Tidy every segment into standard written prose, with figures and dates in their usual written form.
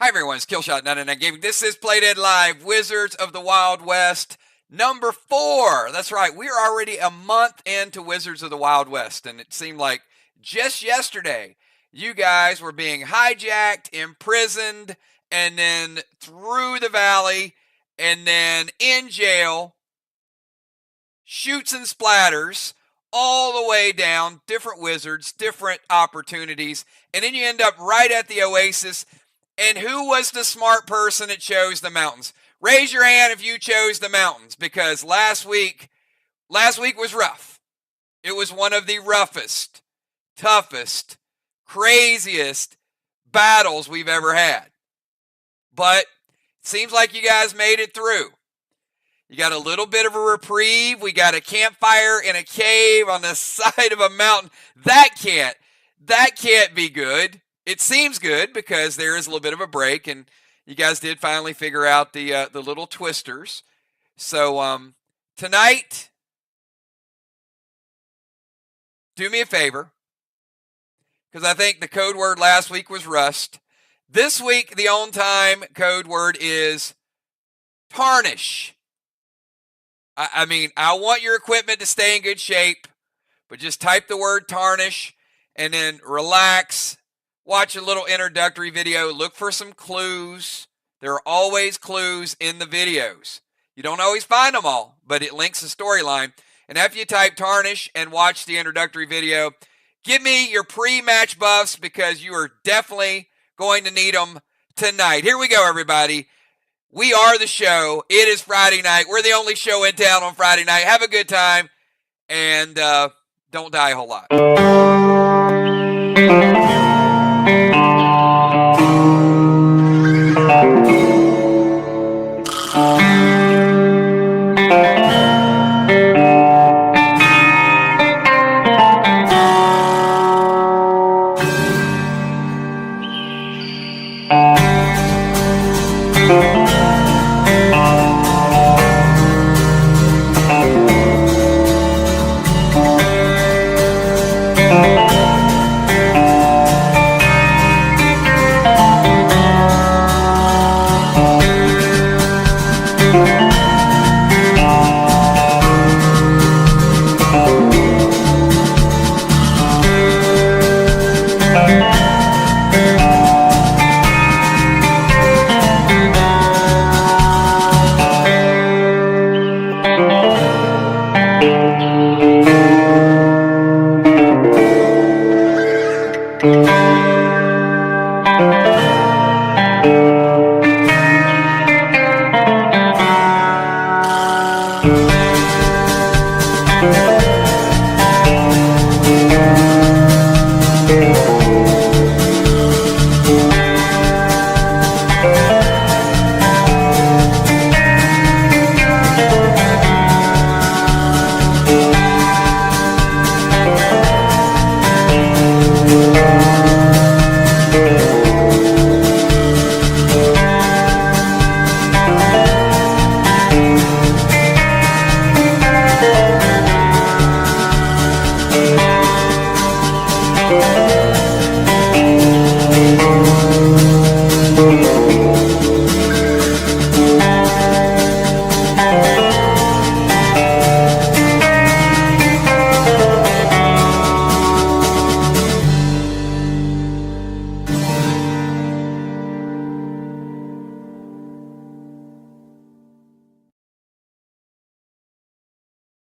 Hi everyone, it's Killshot99 Gaming. This is Playdead Live, Wizards of the Wild West, number 4. That's right, we are already a month into Wizards of the Wild West, and it seemed like just yesterday you guys were being hijacked, imprisoned, and then through the valley, and then in jail, shoots and splatters, all the way down, different wizards, different opportunities, and then you end up right at the Oasis. And who was the smart person that chose the mountains? Raise your hand if you chose the mountains, because last week was rough. It was one of the roughest, toughest, craziest battles we've ever had. But it seems like you guys made it through. You got a little bit of a reprieve. We got a campfire in a cave on the side of a mountain. That can't be good. It seems good because there is a little bit of a break, and you guys did finally figure out the little twisters. So tonight, do me a favor, because I think the code word last week was rust. This week, the on-time code word is tarnish. I mean, I want your equipment to stay in good shape, but just type the word tarnish and then relax. Watch a little introductory video. Look for some clues. There are always clues in the videos. You don't always find them all, but it links the storyline. And after you type tarnish and watch the introductory video, give me your pre-match buffs, because you are definitely going to need them tonight. Here we go, everybody. We are the show. It is Friday night. We're the only show in town on Friday night. Have a good time, and don't die a whole lot.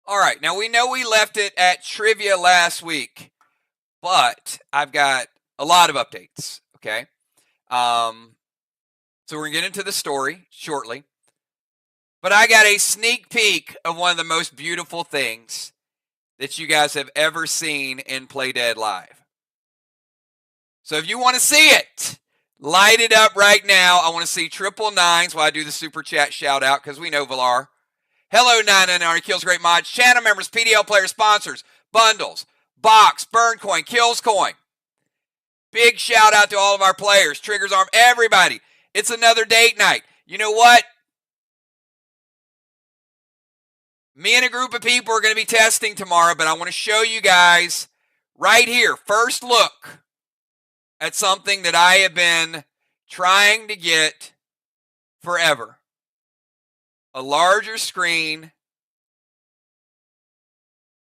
All right, now we know we left it at trivia last week, but I've got a lot of updates, okay? So we're going to get into the story shortly, but I got a sneak peek of one of the most beautiful things that you guys have ever seen in Playdead Live. So if you want to see it, light it up right now. I want to see triple nines while I do the super chat shout out, because we know Valar. Hello, 999 Kills Great Mods, channel members, PDL player sponsors, bundles, box, burn coin, kills coin. Big shout out to all of our players, Triggers Arm, everybody. It's another date night. You know what? Me and a group of people are going to be testing tomorrow, but I want to show you guys right here, first look at something that I have been trying to get forever a larger screen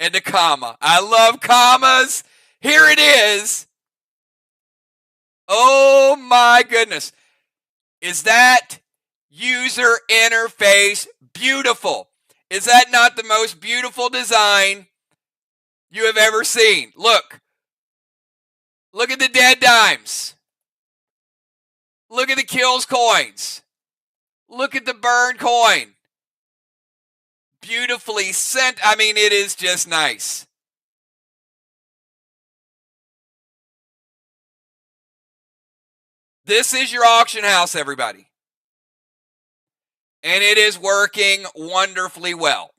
and a comma. I love commas. Here it is. Oh my goodness. Is that user interface beautiful? Is that not the most beautiful design you have ever seen? Look. Look at the dead dimes. Look at the kills coins. Look at the burn coin. Beautifully sent. I mean, it is just nice. This is your auction house, everybody. And it is working wonderfully well.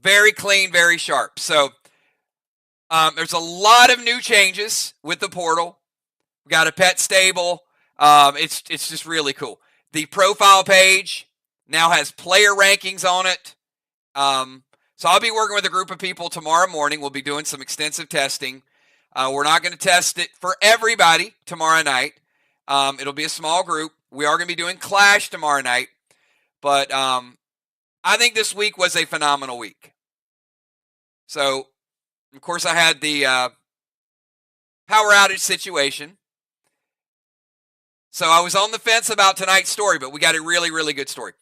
Very clean, very sharp. So there's a lot of new changes with the portal. We got a pet stable. It's just really cool. The profile page now has player rankings on it. So I'll be working with a group of people tomorrow morning. We'll be doing some extensive testing. We're not going to test it for everybody tomorrow night. It'll be a small group. We are going to be doing Clash tomorrow night. But I think this week was a phenomenal week. So, of course, I had the power outage situation. So I was on the fence about tonight's story, but we got a really, really good story.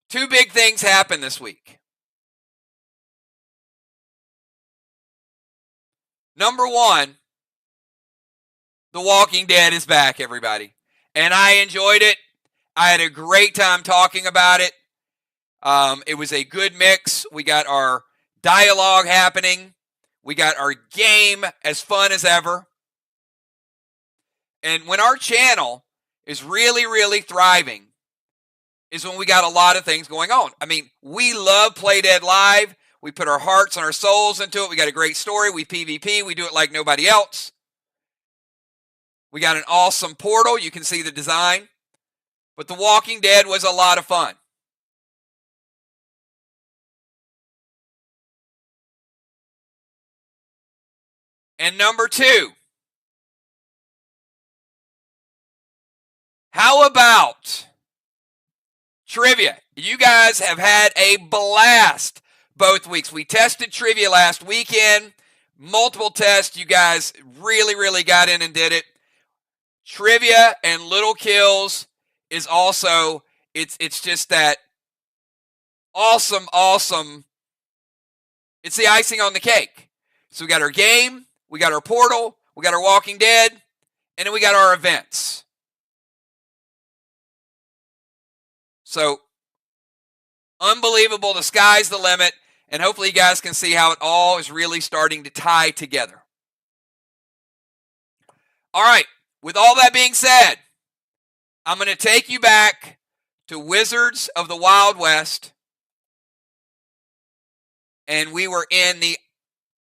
Two big things happened this week. Number one, The Walking Dead is back, everybody. And I enjoyed it. I had a great time talking about it. It was a good mix. We got our dialogue happening. We got our game as fun as ever. And when our channel is really, really thriving is when we got a lot of things going on. I mean, we love Play Dead Live. We put our hearts and our souls into it. We got a great story. We PvP. We do it like nobody else. We got an awesome portal. You can see the design. But The Walking Dead was a lot of fun. And number two, how about trivia? You guys have had a blast both weeks. We tested trivia last weekend, multiple tests. You guys really, really got in and did it. Trivia and Little Kills is also, it's just that awesome. It's the icing on the cake. So we got our game, we got our portal, we got our Walking Dead, and then we got our events. So, unbelievable. The sky's the limit. And hopefully you guys can see how it all is really starting to tie together. All right. With all that being said, I'm going to take you back to Wizards of the Wild West. And we were in the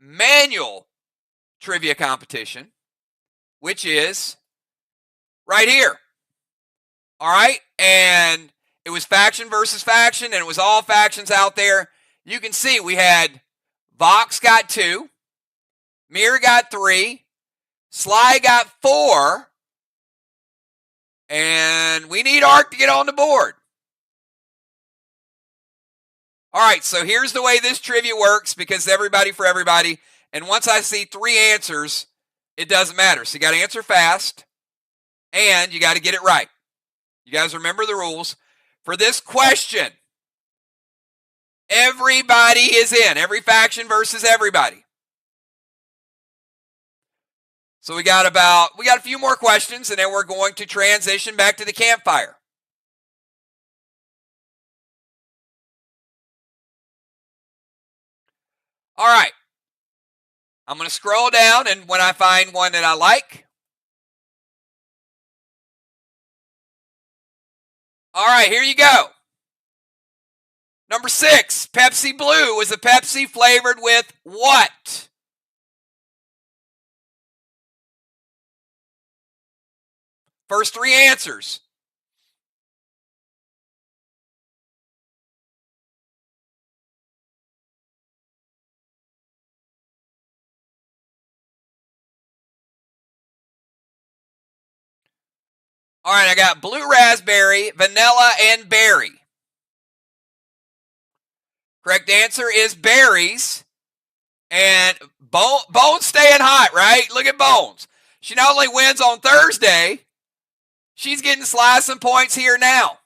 manual trivia competition, which is right here. All right. And it was faction versus faction, and it was all factions out there. You can see we had Vox got 2, Mir got 3, Sly got 4, and we need Ark to get on the board. All right, so here's the way this trivia works, because everybody for everybody, and once I see 3 answers, it doesn't matter. So you got to answer fast, and you got to get it right. You guys remember the rules. For this question, everybody is in. Every faction versus everybody. So we got a few more questions, and then we're going to transition back to the campfire. All right. I'm going to scroll down, and when I find one that I like. All right, here you go. Number 6, Pepsi Blue was a Pepsi flavored with what? First 3 answers. All right, I got blue raspberry, vanilla, and berry. Correct answer is berries. And Bones staying hot, right? Look at Bones. She not only wins on Thursday, she's getting slicing points here now.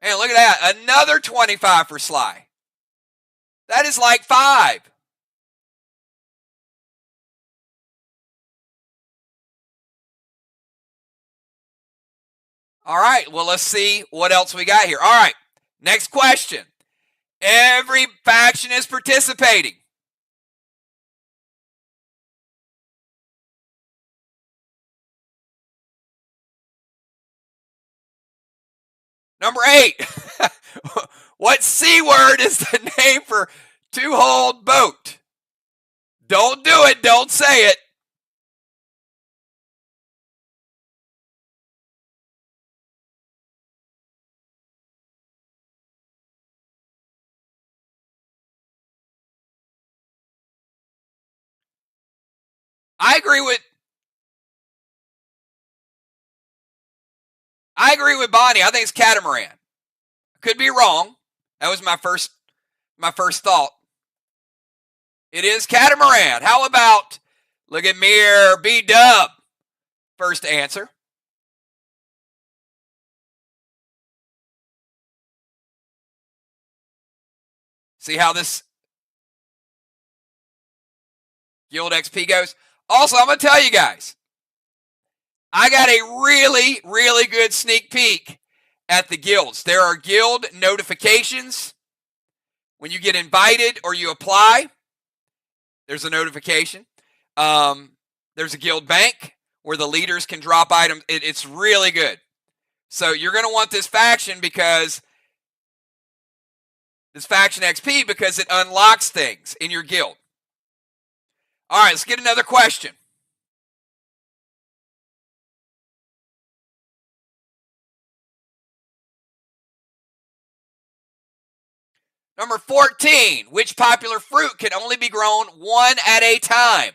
Man, look at that. Another 25 for Sly. That is like 5. All right, well, let's see what else we got here. All right, next question. Every faction is participating. Number 8. What C word is the name for two-hulled boat? Don't do it. Don't say it. I agree with Bonnie. I think it's catamaran. Could be wrong. That was my first thought. It is catamaran. How about, look at Mir B Dub? First answer. See how this Guild XP goes? Also, I'm going to tell you guys, I got a really, really good sneak peek at the guilds. There are guild notifications. When you get invited or you apply, there's a notification. There's a guild bank where the leaders can drop items. It's really good. So you're going to want this faction because this faction XP because it unlocks things in your guild. All right, let's get another question. Number 14, which popular fruit can only be grown one at a time?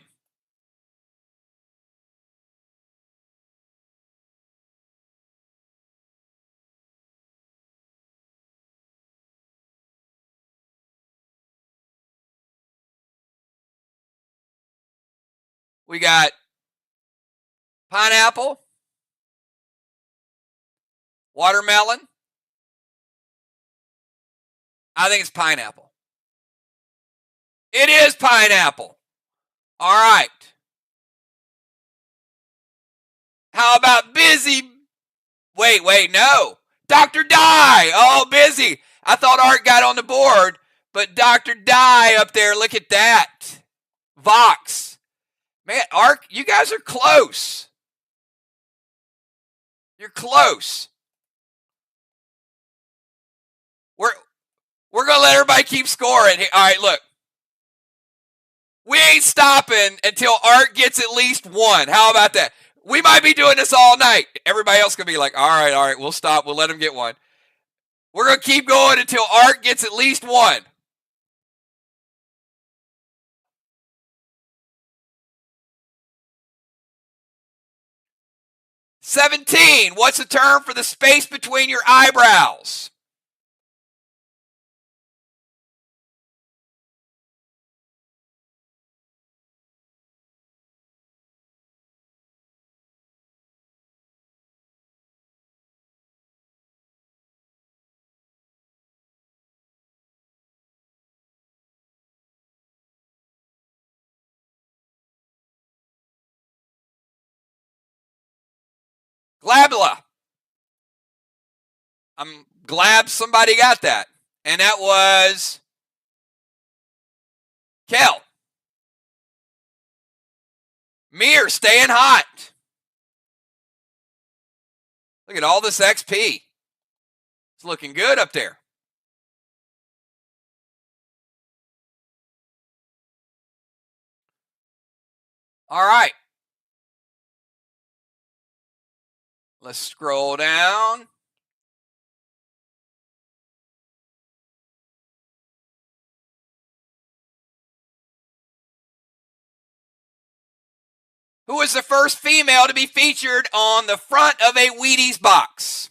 We got pineapple, watermelon. I think it's pineapple. It is pineapple. All right. How about busy? Wait, no. Dr. Die. Oh, busy. I thought Art got on the board, but Dr. Die up there, look at that. Vox. Man, Art, you guys are close. You're close. We're going to let everybody keep scoring. All right, look. We ain't stopping until Art gets at least one. How about that? We might be doing this all night. Everybody else can be like, all right, we'll stop. We'll let him get one. We're going to keep going until Art gets at least one. $17. What's the term for the space between your eyebrows? Glabla. I'm glad somebody got that. And that was Kel. Mir staying hot. Look at all this XP. It's looking good up there. All right. Let's scroll down. Who was the first female to be featured on the front of a Wheaties box?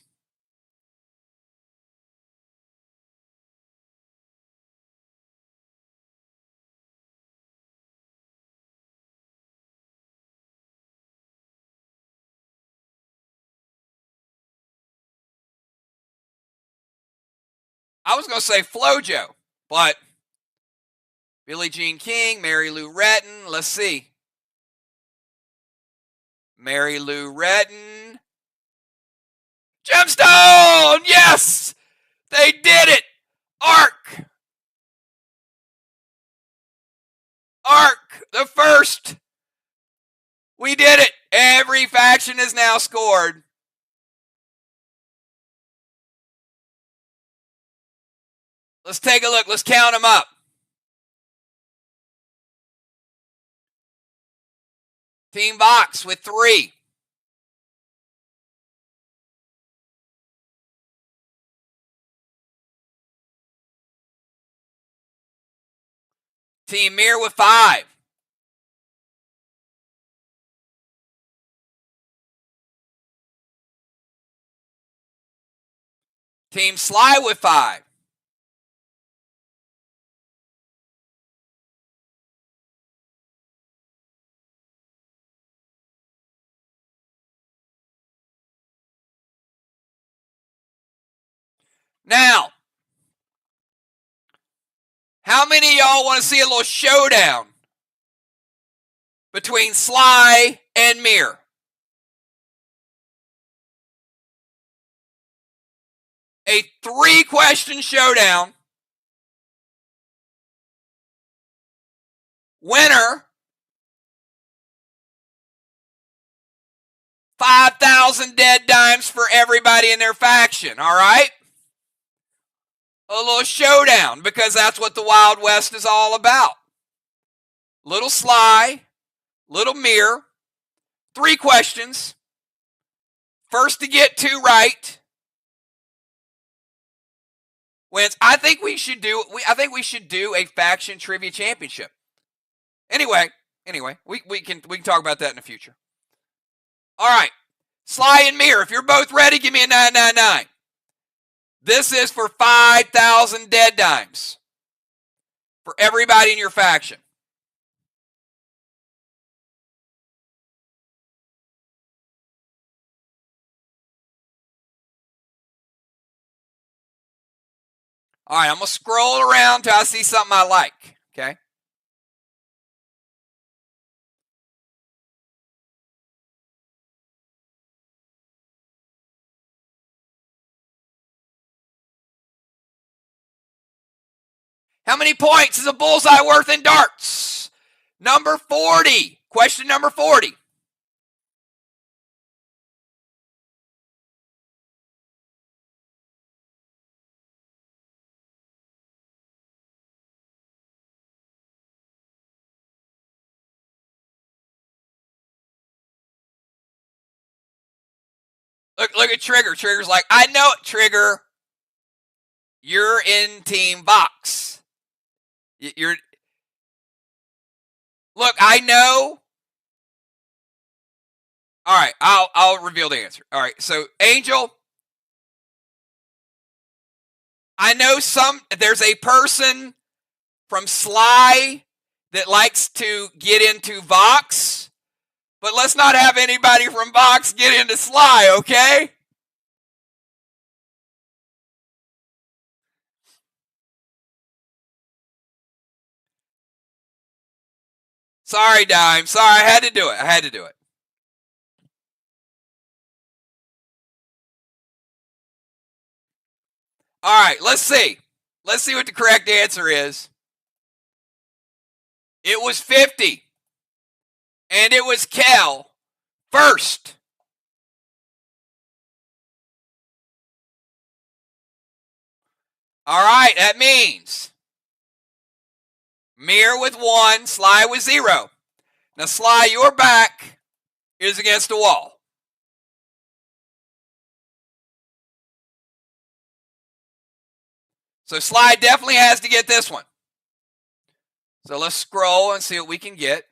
I was going to say FloJo, but Billie Jean King, Mary Lou Retton. Let's see. Mary Lou Retton. Gemstone! Yes! They did it! Arc! Arc! The first! We did it! Every faction is now scored. Let's take a look. Let's count them up. Team Vox with 3. Team Mir with 5. Team Sly with 5. Now, how many of y'all want to see a little showdown between Sly and Mir? A 3-question showdown. Winner, 5,000 dead dimes for everybody in their faction, all right? A little showdown, because that's what the Wild West is all about. Little Sly, little Mir, 3 questions. First to get 2 right wins. I think we should do a faction trivia championship. Anyway, we can talk about that in the future. All right, Sly and Mir, if you're both ready, give me a 999. This is for 5,000 dead dimes for everybody in your faction. All right, I'm going to scroll around till I see something I like, okay? How many points is a bullseye worth in darts? Number 40. Question number 40. Look at Trigger. Trigger's like, I know it, Trigger. You're in Team Vox. Look, I know. All right, I'll reveal the answer. All right, so Angel, I know there's a person from Sly that likes to get into Vox, but let's not have anybody from Vox get into Sly, okay? Sorry, Dime. Sorry, I had to do it. All right, let's see. Let's see what the correct answer is. It was 50. And it was Kel first. All right, that means Mir with 1, Sly with 0. Now, Sly, your back is against the wall. So Sly definitely has to get this one. So let's scroll and see what we can get.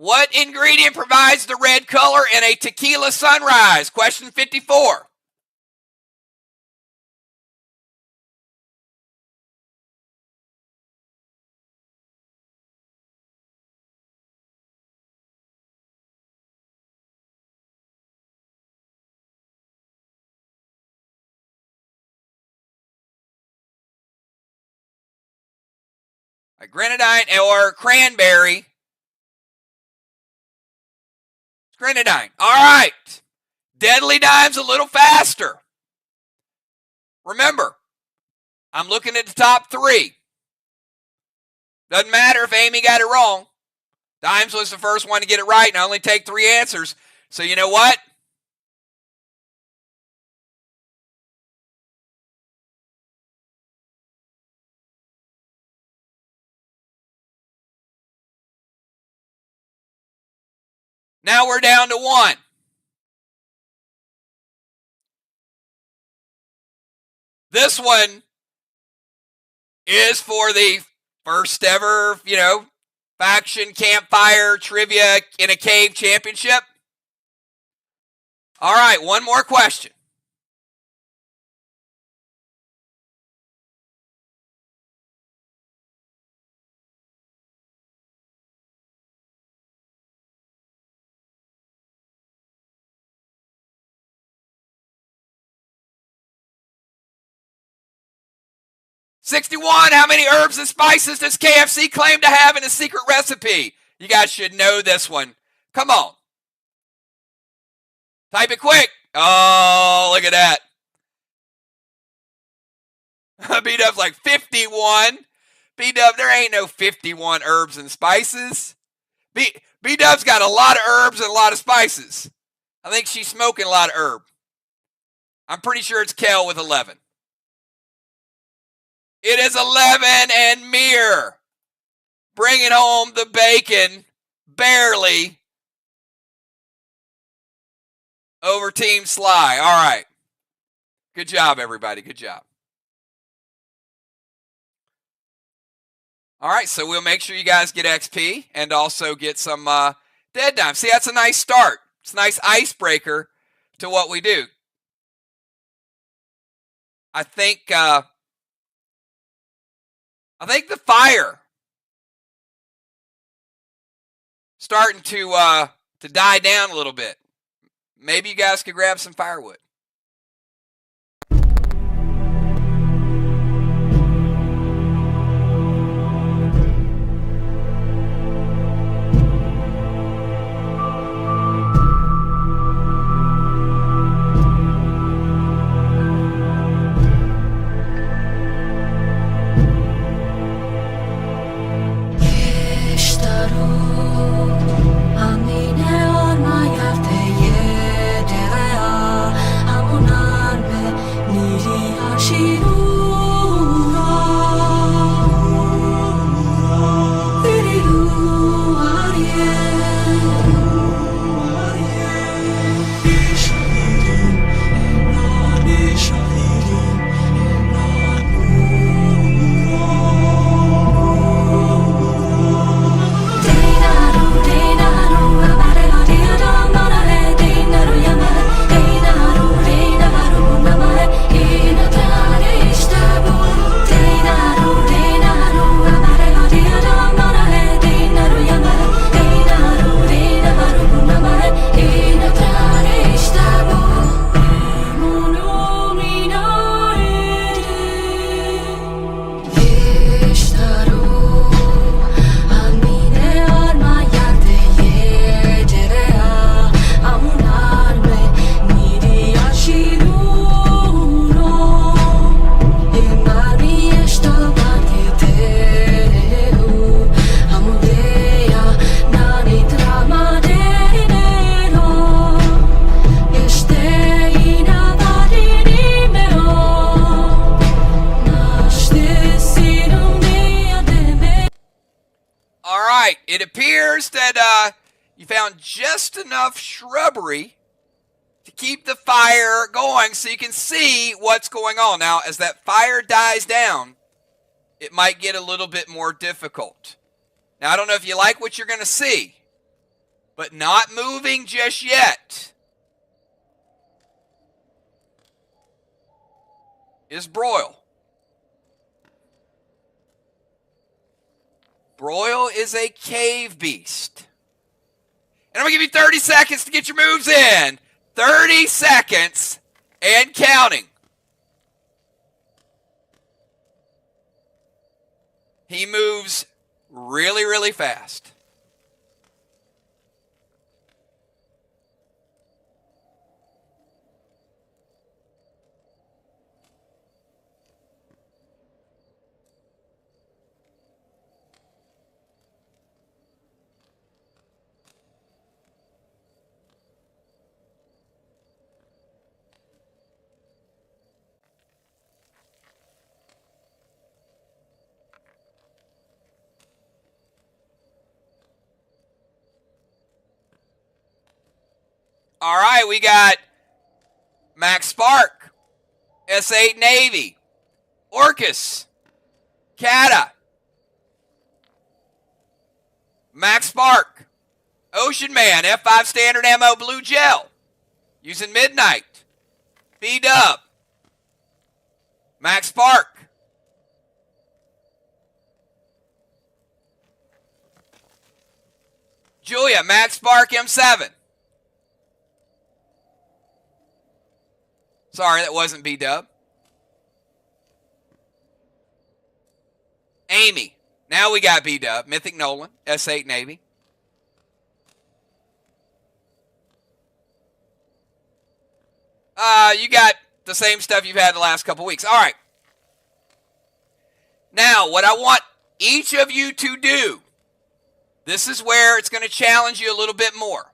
What ingredient provides the red color in a tequila sunrise? Question 54. Grenadine or cranberry. Grenadine. All right. Deadly Dime's a little faster. Remember, I'm looking at the top 3. Doesn't matter if Amy got it wrong. Dimes was the first one to get it right, and I only take 3 answers. So you know what? Now we're down to 1. This one is for the first ever, faction campfire trivia in a cave championship. All right, one more question. $61. How many herbs and spices does KFC claim to have in a secret recipe? You guys should know this one. Come on. Type it quick. Oh, look at that. B-Dub's like 51. B-Dub, there ain't no 51 herbs and spices. B-Dub's got a lot of herbs and a lot of spices. I think she's smoking a lot of herb. I'm pretty sure it's Kel with 11. It is 11 and Mir bringing home the bacon, barely, over Team Sly. All right. Good job, everybody. Good job. All right, so we'll make sure you guys get XP and also get some dead time. See, that's a nice start. It's a nice icebreaker to what we do. I think the fire starting to die down a little bit. Maybe you guys could grab some firewood. It appears that you found just enough shrubbery to keep the fire going so you can see what's going on. Now, as that fire dies down, it might get a little bit more difficult. Now, I don't know if you like what you're going to see, but not moving just yet, is Broil. Broil is a cave beast. And I'm going to give you 30 seconds to get your moves in. 30 seconds and counting. He moves really, really fast. All right, we got Max Spark, S8 Navy, Orcus, Kata, Max Spark, Ocean Man, F5 Standard Ammo Blue Gel, using Midnight, B-Dub, Max Spark, Julia, Max Spark M7. Sorry, that wasn't B-Dub. Amy. Now we got B-Dub. Mythic Nolan, S8 Navy. You got the same stuff you've had the last couple weeks. All right. Now, what I want each of you to do, this is where it's going to challenge you a little bit more.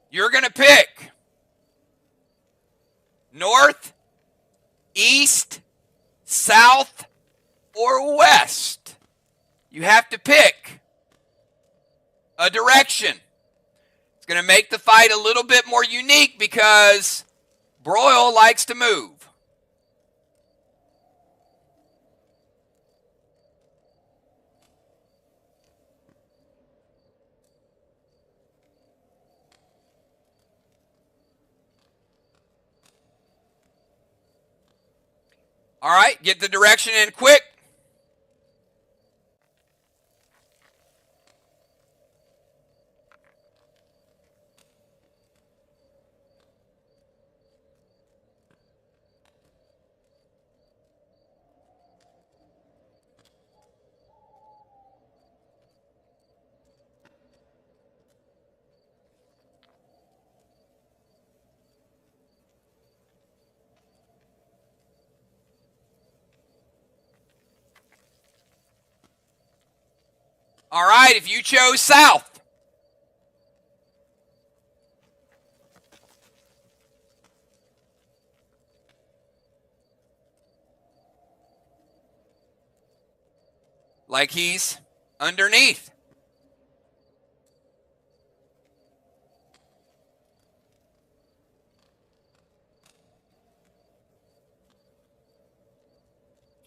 You're going to pick north, east, south, or west. You have to pick a direction. It's going to make the fight a little bit more unique because Broil likes to move. All right, get the direction in quick. All right, if you chose south, like he's underneath.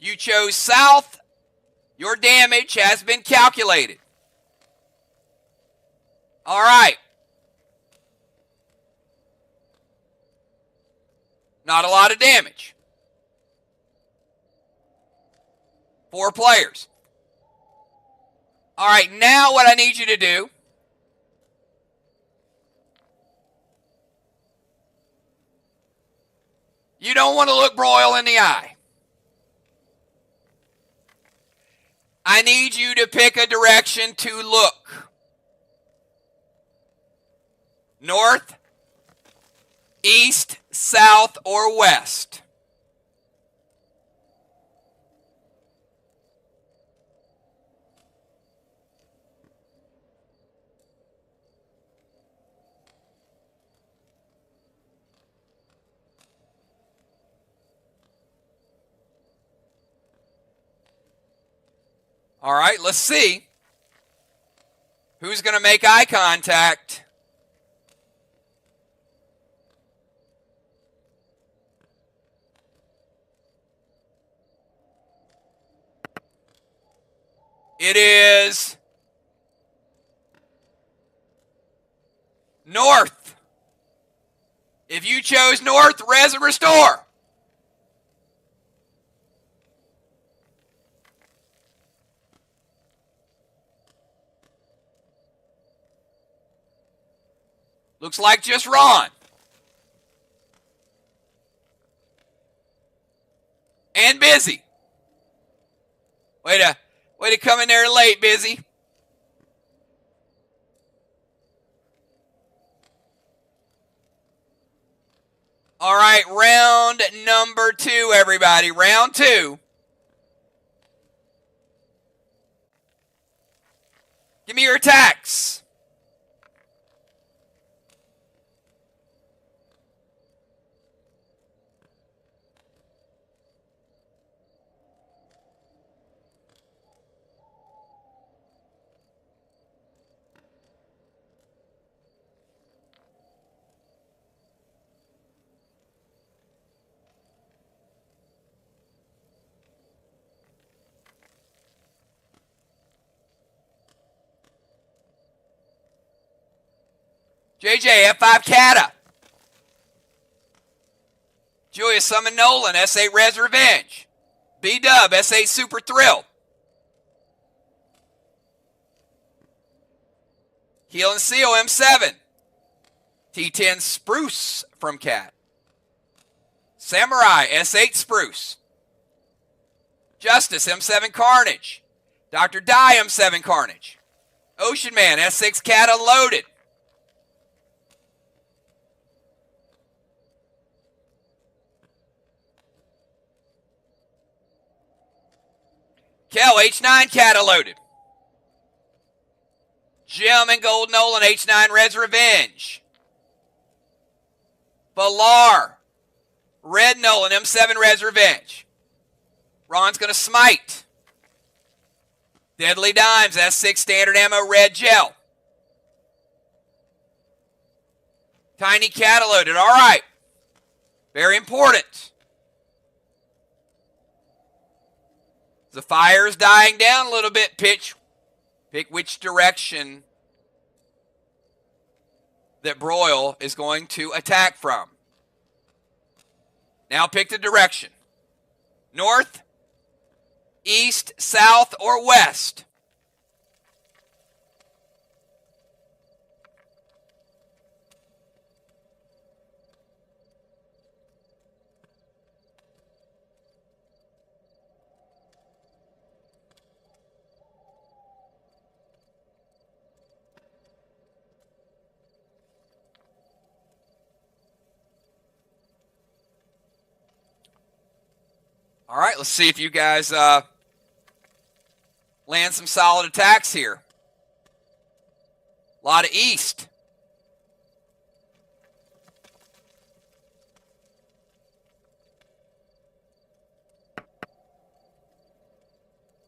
You chose south, your damage has been calculated. All right. Not a lot of damage. 4 players. All right, now what I need you to do, you don't want to look Broil in the eye. I need you to pick a direction to look. North, east, south, or west. All right, let's see who's going to make eye contact. It is North. If you chose North, res and restore. Looks like just Ron. And Busy. Way to come in there late, Busy. All right, round number 2, everybody. Round 2. Give me your attacks. JJ, F5 Kata. Julia, summon Nolan, S8 Res Revenge. B-Dub, S8 Super Thrill. Heal and Seal, M7. T10 Spruce from Cat. Samurai, S8 Spruce. Justice, M7 Carnage. Dr. Die, M7 Carnage. Ocean Man, S6 Cat Unloaded. Kel, H9 Cat Unloaded. Jim and Gold Nolan, H9 Res Revenge. Valar, Red Nolan, M7 Res Revenge. Ron's going to smite. Deadly Dimes, S6 Standard Ammo Red Gel. Tiny Cat Unloaded, all right. Very important. The fire is dying down a little bit. Pick which direction that Broil is going to attack from. Now pick the direction. North, east, south, or west. All right, let's see if you guys land some solid attacks here. A lot of east.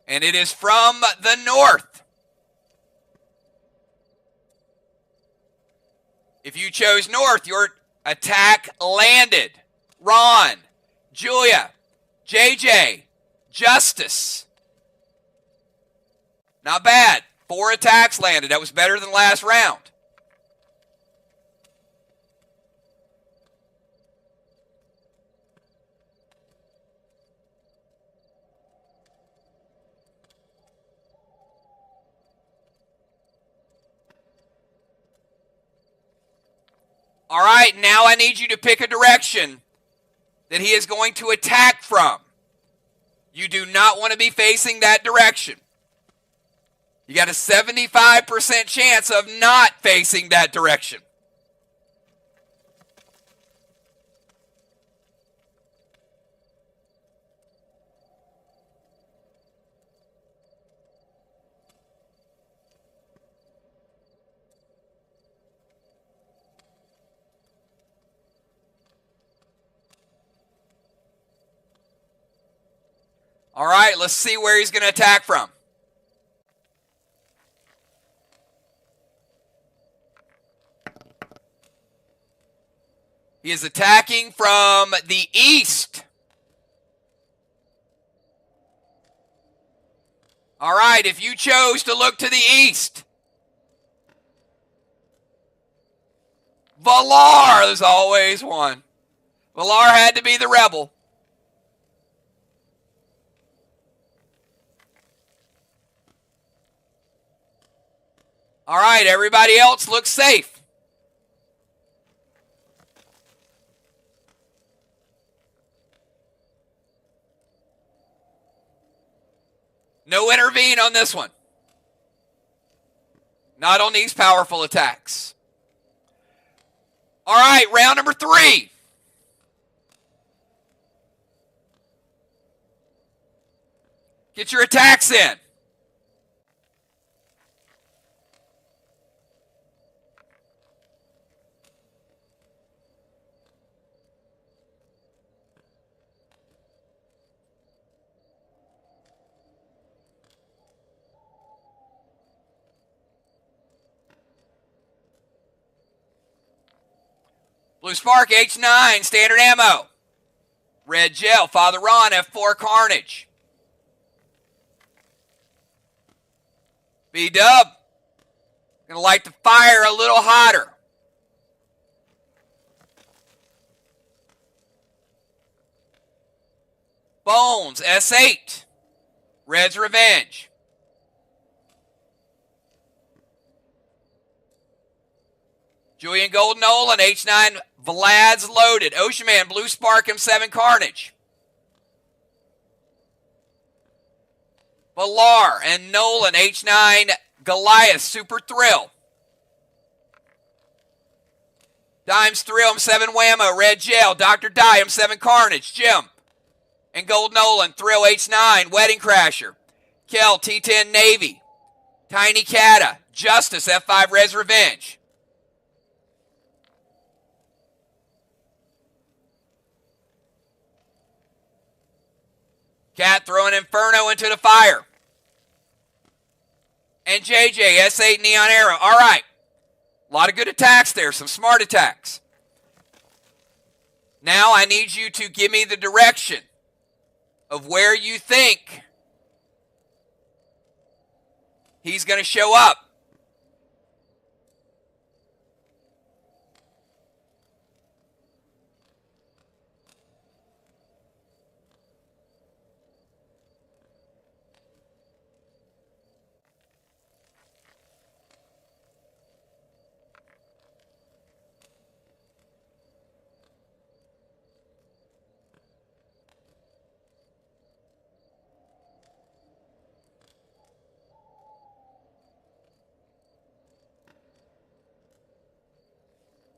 And it is from the north. If you chose north, your attack landed. Ron, Julia, JJ, Justice. Not bad. 4 attacks landed. That was better than last round. All right, now I need you to pick a direction that he is going to attack from. You do not want to be facing that direction. You got a 75% chance of not facing that direction. All right, let's see where he's going to attack from. He is attacking from the east. All right, if you chose to look to the east, Valar, there's always one. Valar had to be the rebel. All right, everybody else looks safe. No intervene on this one. Not on these powerful attacks. All right, round number 3. Get your attacks in. Blue Spark, H9, standard ammo. Red Gel, Father Ron, F4 Carnage. B-Dub, gonna light the fire a little hotter. Bones, S8, Red's Revenge. Julian Golden Nolan, H9, Vlad's Loaded. Ocean Man, Blue Spark, M7 Carnage. Valar and Nolan, H9, Goliath, Super Thrill. Dimes Thrill, M7 Whammo, Red Gel, Dr. Die, M7 Carnage, Jim. And Gold Nolan, Thrill, H9, Wedding Crasher. Kel, T10 Navy. Tiny Cata, Justice, F5 Res Revenge. Cat throwing Inferno into the fire. And JJ, S8 Neon Arrow. All right. A lot of good attacks there. Some smart attacks. Now I need you to give me the direction of where you think he's going to show up.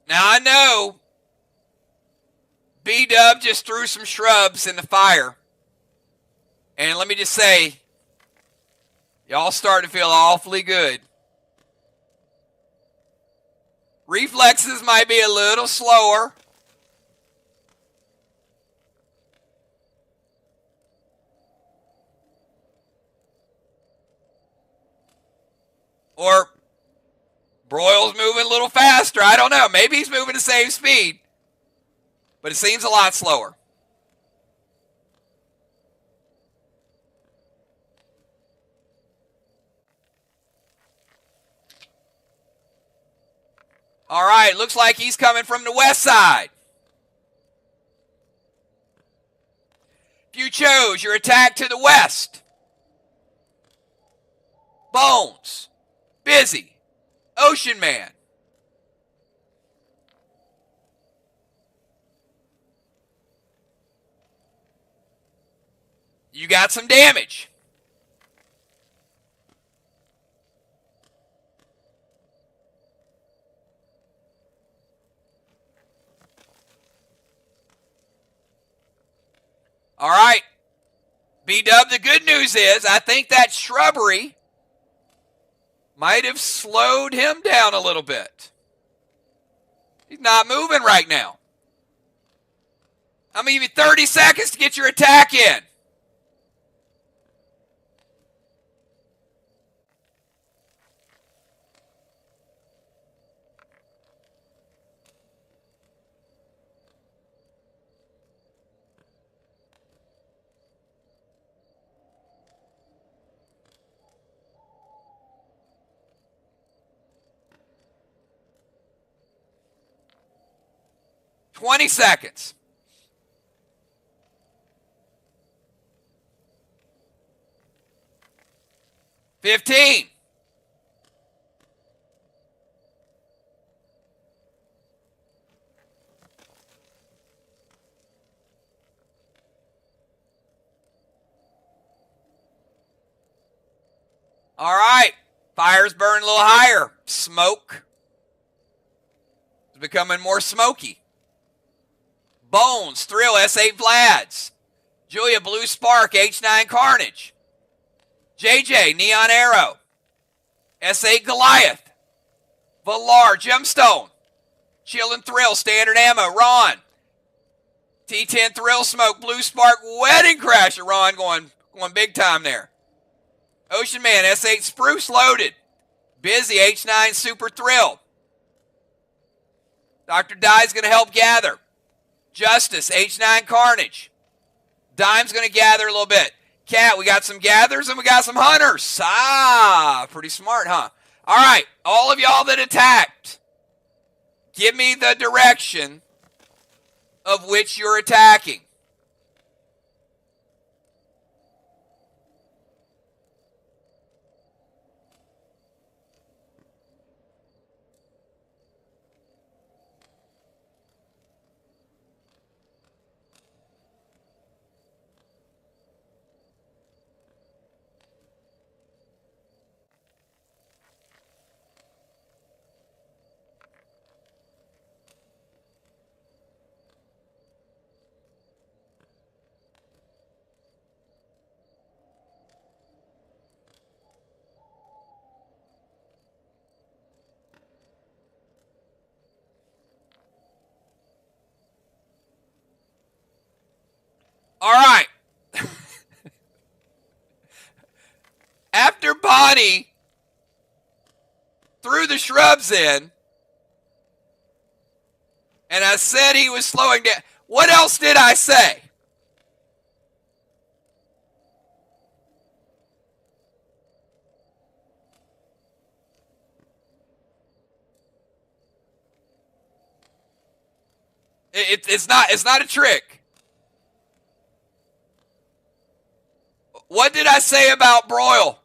Now I know B-Dub just threw some shrubs in the fire. And let me just say, y'all starting to feel awfully good. Reflexes might be a little slower. Or Broyle's moving a little faster. I don't know. Maybe he's moving the same speed. But it seems a lot slower. All right, looks like he's coming from the west side. If you chose your attack to the west, Bones, Busy, Ocean Man. You got some damage. All right. B-Dub, the good news is I think that shrubbery might have slowed him down a little bit. He's not moving right now. I'm going to give you 30 seconds to get your attack in. 20 seconds. $15. All right. Fire's burning a little higher. Smoke. It's becoming more smoky. Bones, Thrill, S8 Vlads. Julia, Blue Spark, H9 Carnage. JJ, Neon Arrow. S8 Goliath. Valar, Gemstone. Chill and Thrill, Standard Ammo, Ron. T10 Thrill Smoke, Blue Spark, Wedding Crasher. Ron going big time there. Ocean Man, S8 Spruce Loaded. Busy, H9 Super Thrill. Dr. Dye's going to help gather. Justice, H9 Carnage. Dime's going to gather a little bit. Cat, we got some gatherers and we got some hunters. Pretty smart, huh? All right, all of y'all that attacked, give me the direction of which you're attacking. All right. After Bonnie threw the shrubs in, and I said he was slowing down, what else did I say? It's not a trick. What did I say about Broil?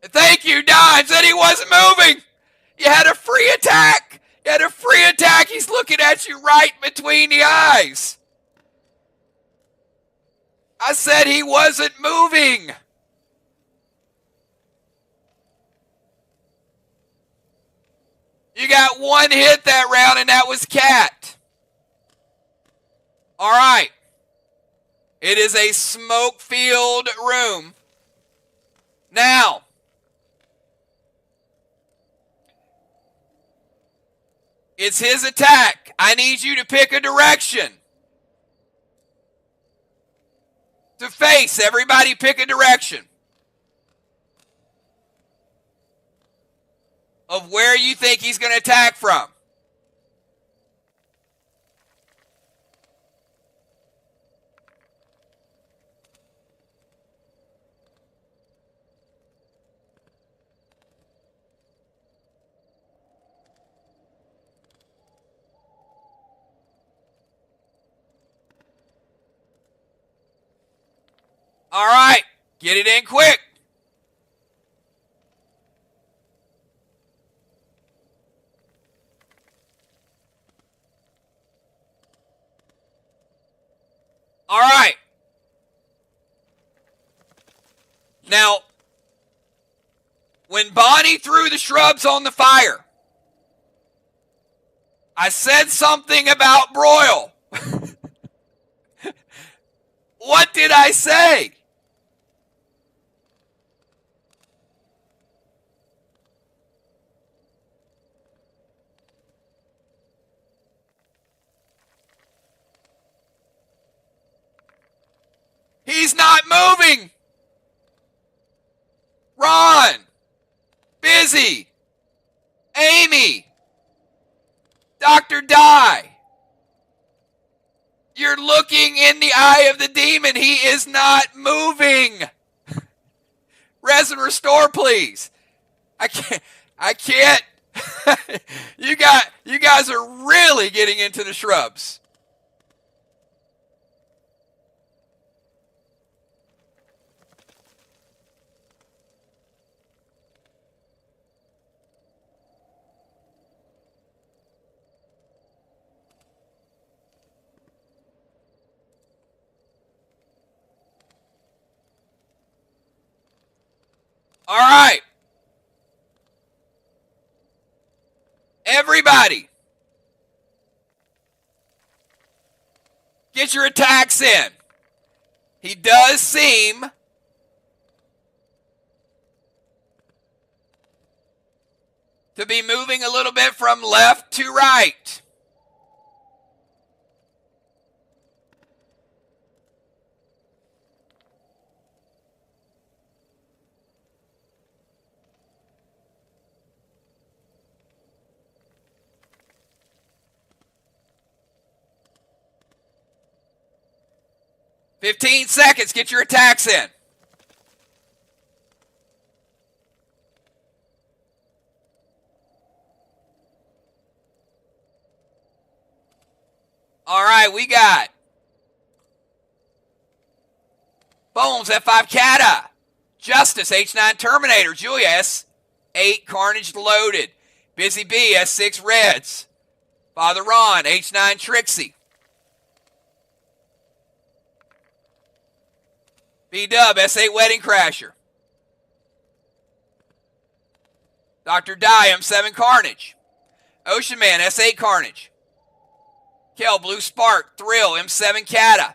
Thank you, Dime. Said he wasn't moving. You had a free attack. You had a free attack. He's looking at you right between the eyes. I said he wasn't moving. You got one hit that round, and that was Cat. All right. It is a smoke-filled room. Now, it's his attack. I need you to pick a direction to face. Everybody pick a direction of where you think he's going to attack from. All right, get it in quick. All right. Now, when Bonnie threw the shrubs on the fire, I said something about broil. What did I say? He's not moving. Ron. Busy. Amy. Dr. Dye. You're looking in the eye of the demon. He is not moving. Resin restore, please. I can't. You guys are really getting into the shrubs. All right. Everybody, get your attacks in. He does seem to be moving a little bit from left to right. "15 seconds, get your attacks in. All right, we got Bones, F5 Kata. Justice, H9 Terminator. Julia, S8 Carnage loaded. Busy B, S6 Reds. Father Ron, H9 Trixie. B-Dub, S8 Wedding Crasher. Dr. Die, M7 Carnage. Ocean Man, S8 Carnage. Kel, Blue Spark, Thrill, M7 Kata.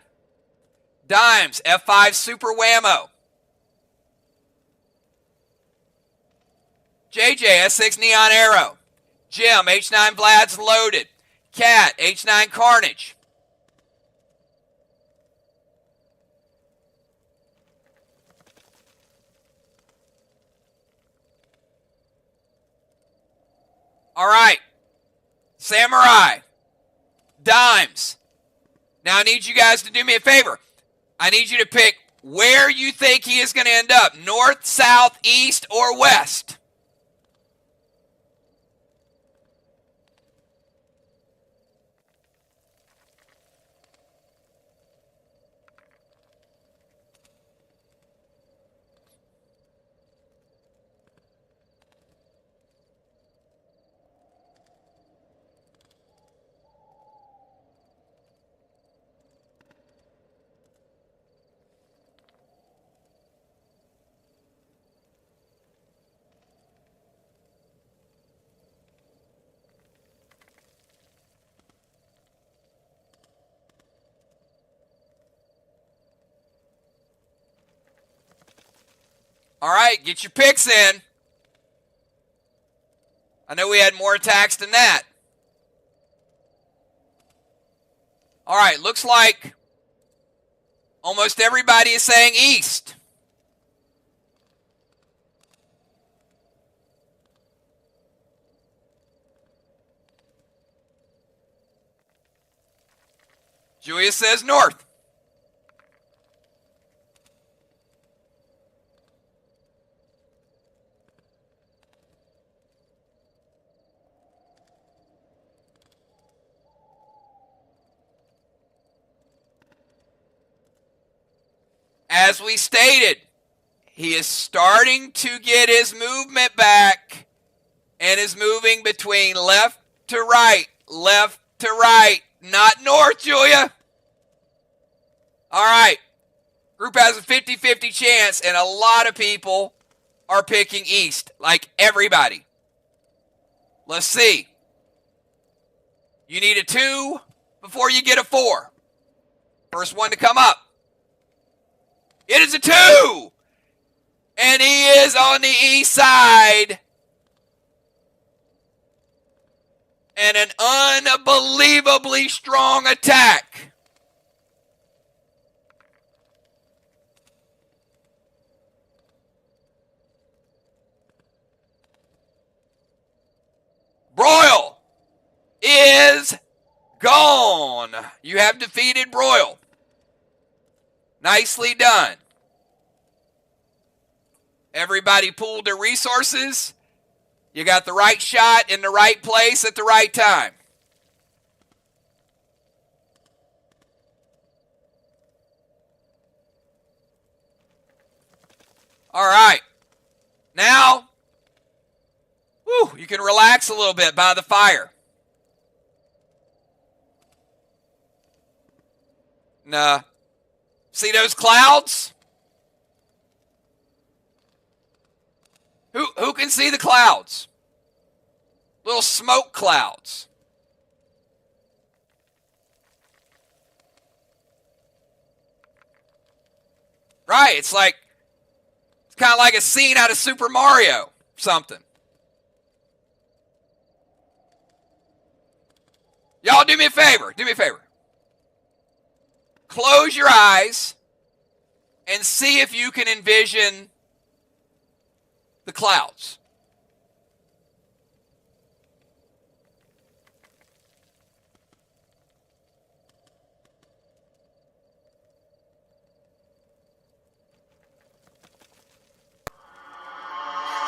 Dimes, F5 Super Whammo. JJ, S6 Neon Arrow. Jim, H9 Vlad's loaded. Cat, H9 Carnage. All right. Samurai. Dimes. Now I need you guys to do me a favor. I need you to pick where you think he is going to end up. North, south, east, or west. All right, get your picks in. I know we had more attacks than that. All right, looks like almost everybody is saying east. Julia says north. As we stated, he is starting to get his movement back and is moving between left to right, not north, Julia. All right. Group has a 50-50 chance, and a lot of people are picking east, like everybody. Let's see. You need a 2 before you get a 4. First one to come up. It is a 2! And he is on the east side. And an unbelievably strong attack. Broil is gone. You have defeated Broil. Nicely done. Everybody pooled their resources. You got the right shot in the right place at the right time. All right. Now, you can relax a little bit by the fire. Nah. See those clouds? Who can see the clouds? Little smoke clouds. Right, it's kind of like a scene out of Super Mario, something. Y'all do me a favor. Close your eyes and see if you can envision the clouds.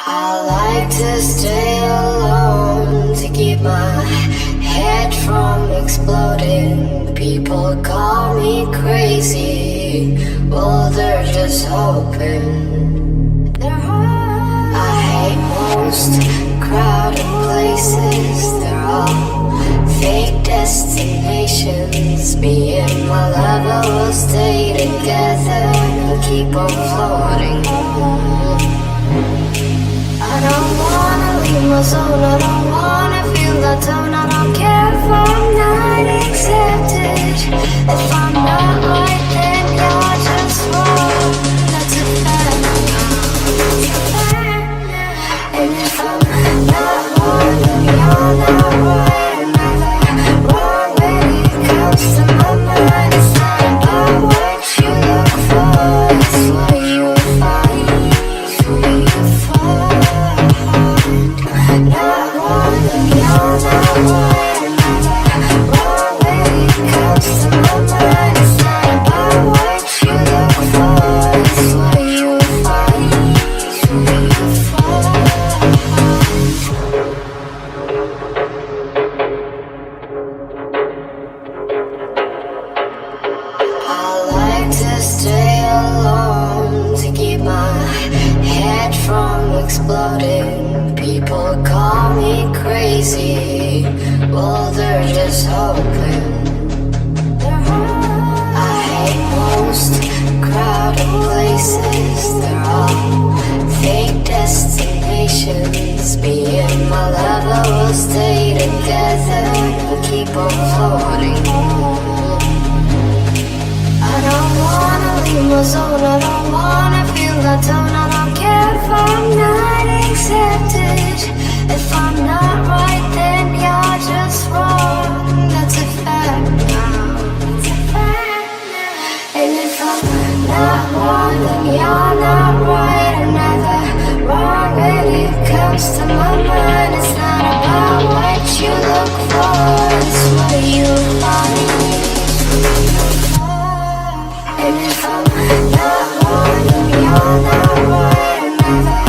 I like to stay alone to keep my head from exploding. People call me crazy, well they're just hoping. I hate most crowded places, they're all fake destinations. Me and my lover will stay together and keep on floating. I don't wanna leave my zone, I don't wanna feel that tone. I don't care if I'm not accepted. If I'm not right, then you're just wrong. That's a fact. And if I'm not wrong, then you're not right. I'm never wrong when it comes to my mind. It's not about what you look for, it's what you find. What you find. Not wrong, then you're not right. I'm never wrong when it comes to my mind. It's not about what you look for, it's what you find. What you find. I like to stay alone to keep my head from exploding. People call me crazy, well they're just hoping. I hate most crowded places, they're all fake destinations. Me and my lover will stay together and keep on floating. I don't wanna leave my zone, I don't wanna feel that tone. I don't care if I'm not accepted. If I'm not right, then you're just wrong. That's a fact now. It's a fact now. And if I'm not wrong, then you're not right. I'm never wrong when it comes to my mind. It's not about what you look for, it's what you find. And if I'm not wrong, then you're not right. I'm never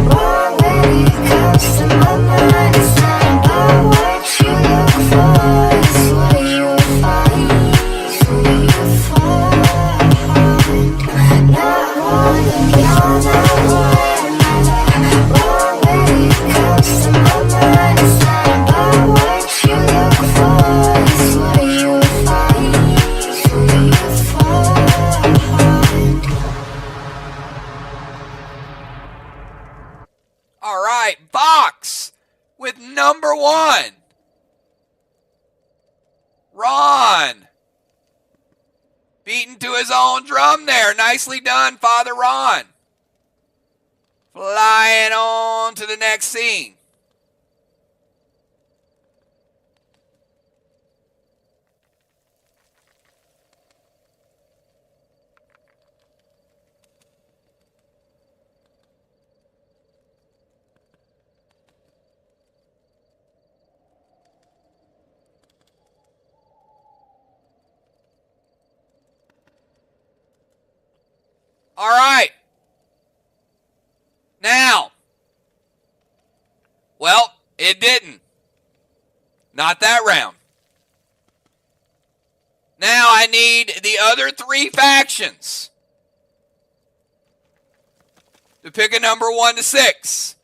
wrong when it comes to my mind. It's not about what you look for, it's what you find. What you find. Not wrong, then you're not right. I'm never wrong when it comes to my mind. It's not about what you look for, it's what you find. What you find. All right, box with number 1. Ron. Beating to his own drum there. Nicely done, Father Ron. Flying on to the next scene. All right. It didn't. Not that round. Now I need the other 3 factions to pick a number 1 to 6.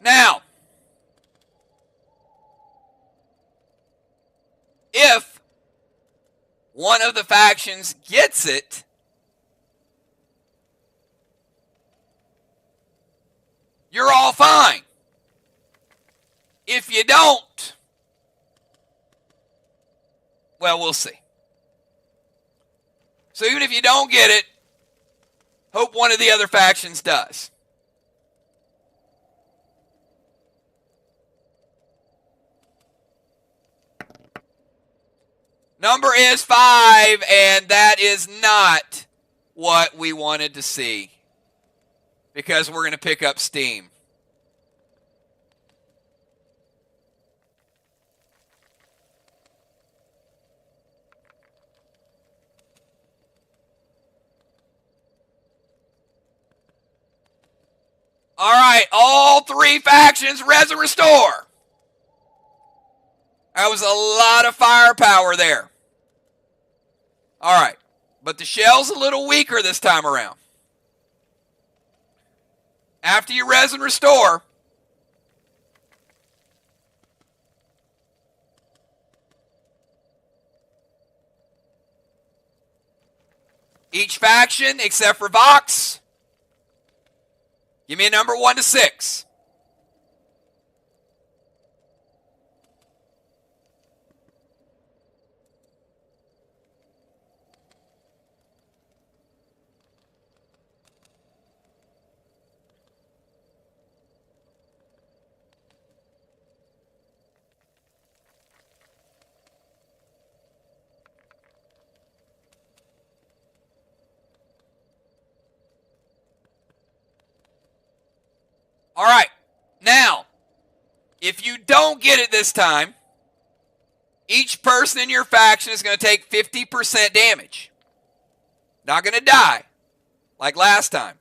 Now, if one of the factions gets it, you're all fine. If you don't, well, we'll see. So even if you don't get it, hope one of the other factions does. Number is 5, and that is not what we wanted to see, because we're going to pick up steam. All right, all 3 factions, res and restore. That was a lot of firepower there. All right, but the shell's a little weaker this time around. After you res and restore, each faction, except for Vox, give me a number 1 to 6. All right, now, if you don't get it this time, each person in your faction is going to take 50% damage. Not going to die, like last time.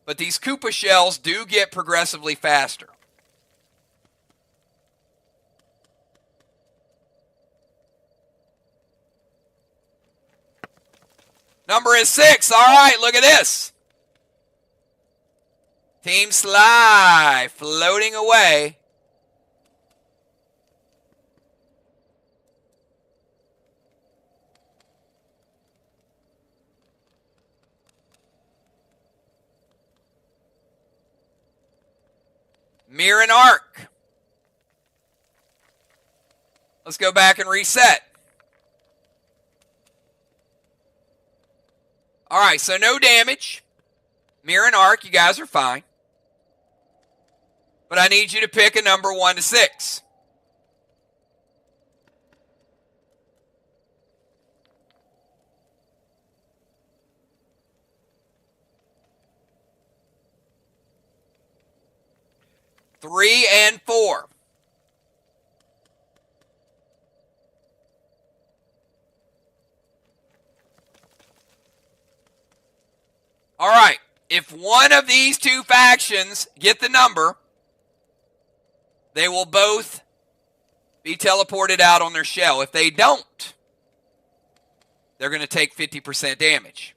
But these Koopa shells do get progressively faster. Number is 6. All right, look at this. Team Sly floating away. Mirror and Arc. Let's go back and reset. All right, so no damage. Mirror and Arc, you guys are fine. But I need you to pick a number 1 to 6. Three and 4. All right. If one of these 2 factions get the number, they will both be teleported out on their shell. If they don't, they're going to take 50% damage.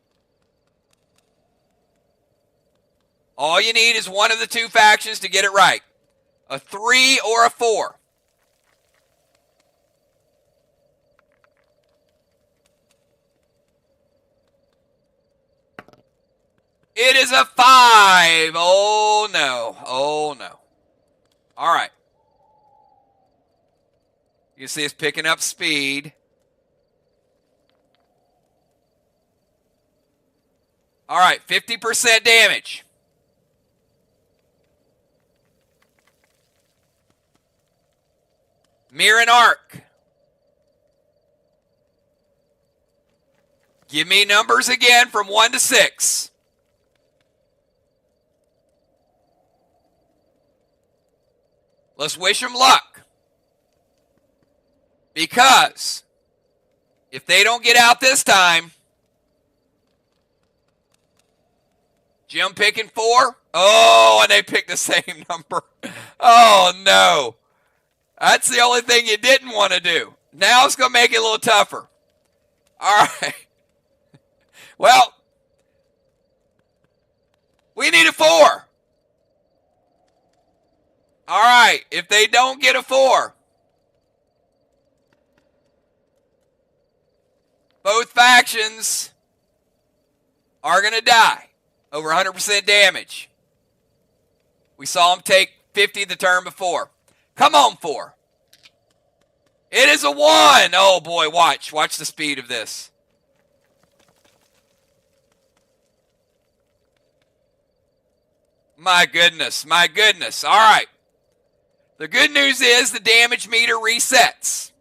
All you need is one of the 2 factions to get it right. A 3 or a 4. It is a 5. Oh, no. Oh, no. All right. You can see it's picking up speed. All right, 50% damage. Mirror and Arc. Give me numbers again from 1 to 6. Let's wish them luck. Because if they don't get out this time, Jim picking 4. Oh, and they picked the same number. Oh, no. That's the only thing you didn't want to do. Now it's going to make it a little tougher. All right. Well, we need a 4. All right. If they don't get a 4, both factions are going to die. Over 100% damage. We saw them take 50 the turn before. Come on, 4. It is a 1. Oh, boy, watch. Watch the speed of this. My goodness, my goodness. All right. The good news is the damage meter resets.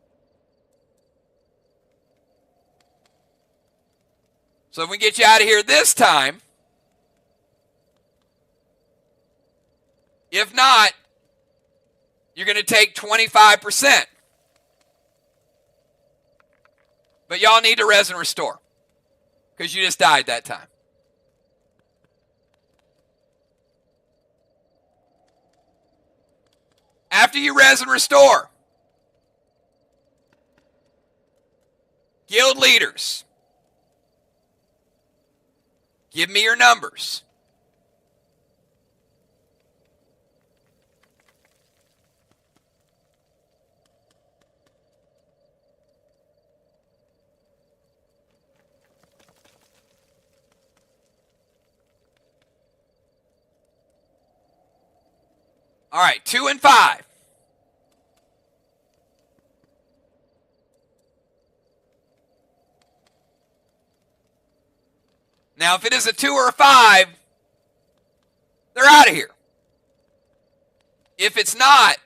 So if we get you out of here this time, if not, you're going to take 25%. But y'all need to res and restore because you just died that time. After you res and restore, guild leaders, give me your numbers. All right, 2 and 5. Now, if it is a 2 or a 5, they're out of here. If it's not,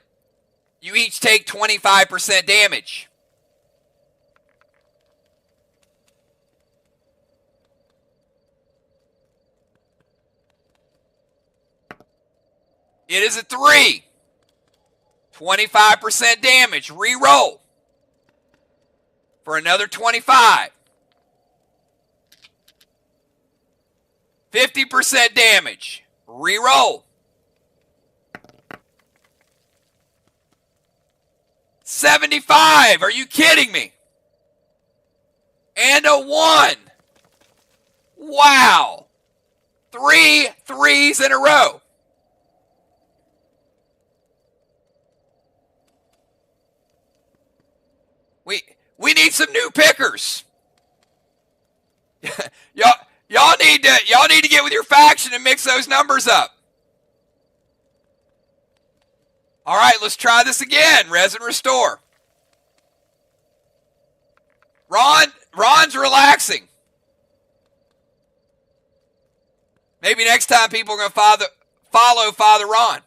you each take 25% damage. It is a 3. 25% damage. Re-roll for another 25. 50% damage. Re-roll. 75. Are you kidding me? And a 1. Wow. 3 3s in a row. We need some new pickers. Y'all need to get with your faction and mix those numbers up. All right, let's try this again. Res and restore. Ron's relaxing. Maybe next time people are going to follow Father Ron.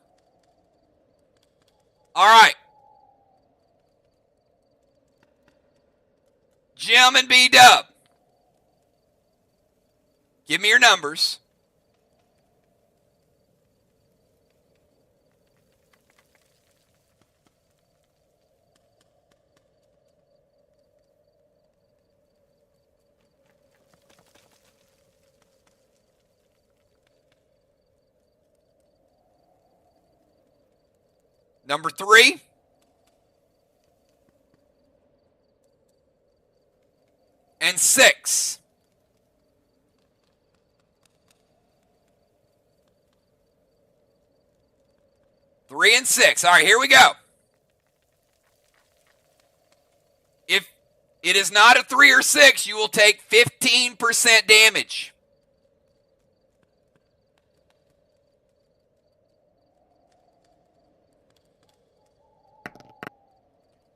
All right. Jim and B-Dub. Give me your numbers. Number 3. And 6. Three and 6. All right, here we go. If it is not a 3 or 6, you will take 15% damage.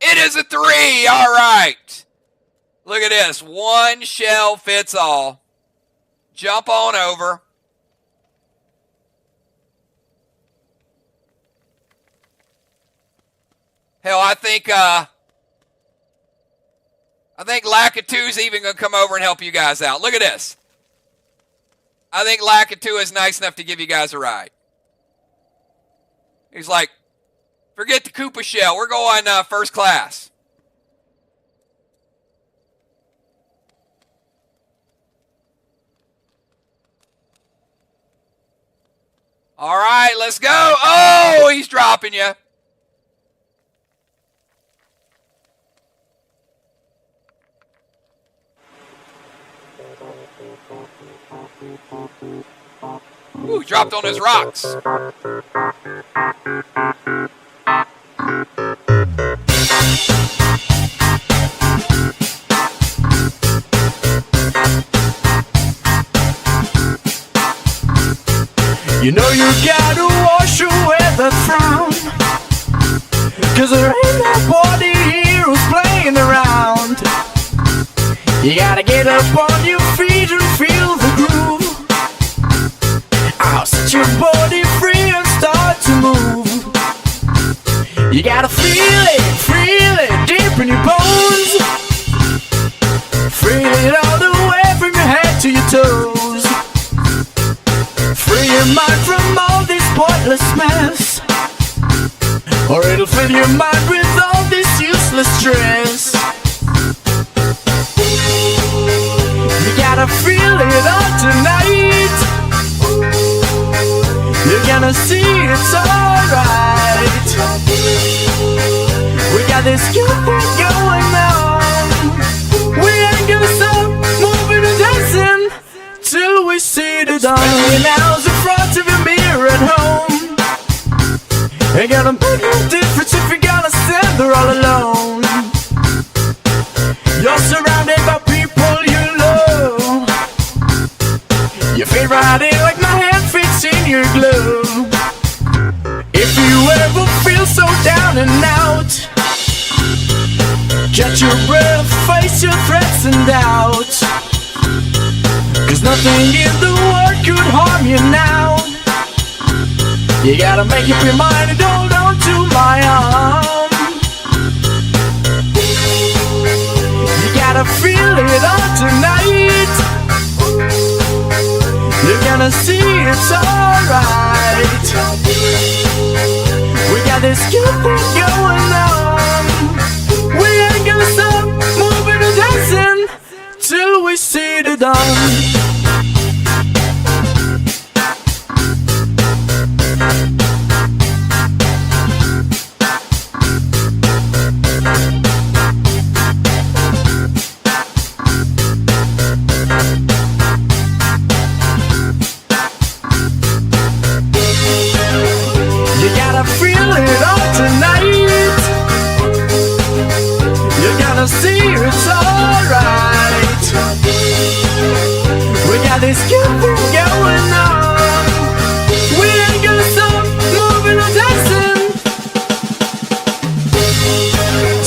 It is a 3. All right. Look at this. One shell fits all. Jump on over. Hell, I think Lakitu's even going to come over and help you guys out. Look at this. I think Lakitu is nice enough to give you guys a ride. He's like, forget the Koopa shell. We're going first class. All right, let's go. Oh, he's dropping you. Ooh, dropped on his rocks. You know you gotta wash away the frown, 'cause there ain't nobody here who's playing around. You gotta get up on your feet and feel the groove. I'll set your body free and start to move. You gotta feel it deep in your bones. Feel it all the way from your head to your toes. Free your mind from all this pointless mess, or it'll fill your mind with all this useless stress. You gotta feel it all tonight. You're gonna see it's alright. We got this good thing going on. We ain't gonna stop moving and dancing till we see the dawn. Spending hours in front of your mirror at home ain't gonna make no difference if you're gonna stand there all alone. You're surrounded by people you love. You fit right in like my hand fits in your glove. If you ever feel so down and out, catch your breath, face your threats and doubts. 'Cause nothing in the world could harm you now. You gotta make up your mind and hold on to my arm. You gotta feel it all tonight. You're gonna see it's alright. We got this good thing going on. We ain't gonna stop moving and dancing till we see the dawn. You gotta feel it all tonight. You're gonna see it's alright. We got this good thing going on. We ain't gonna stop moving or dancing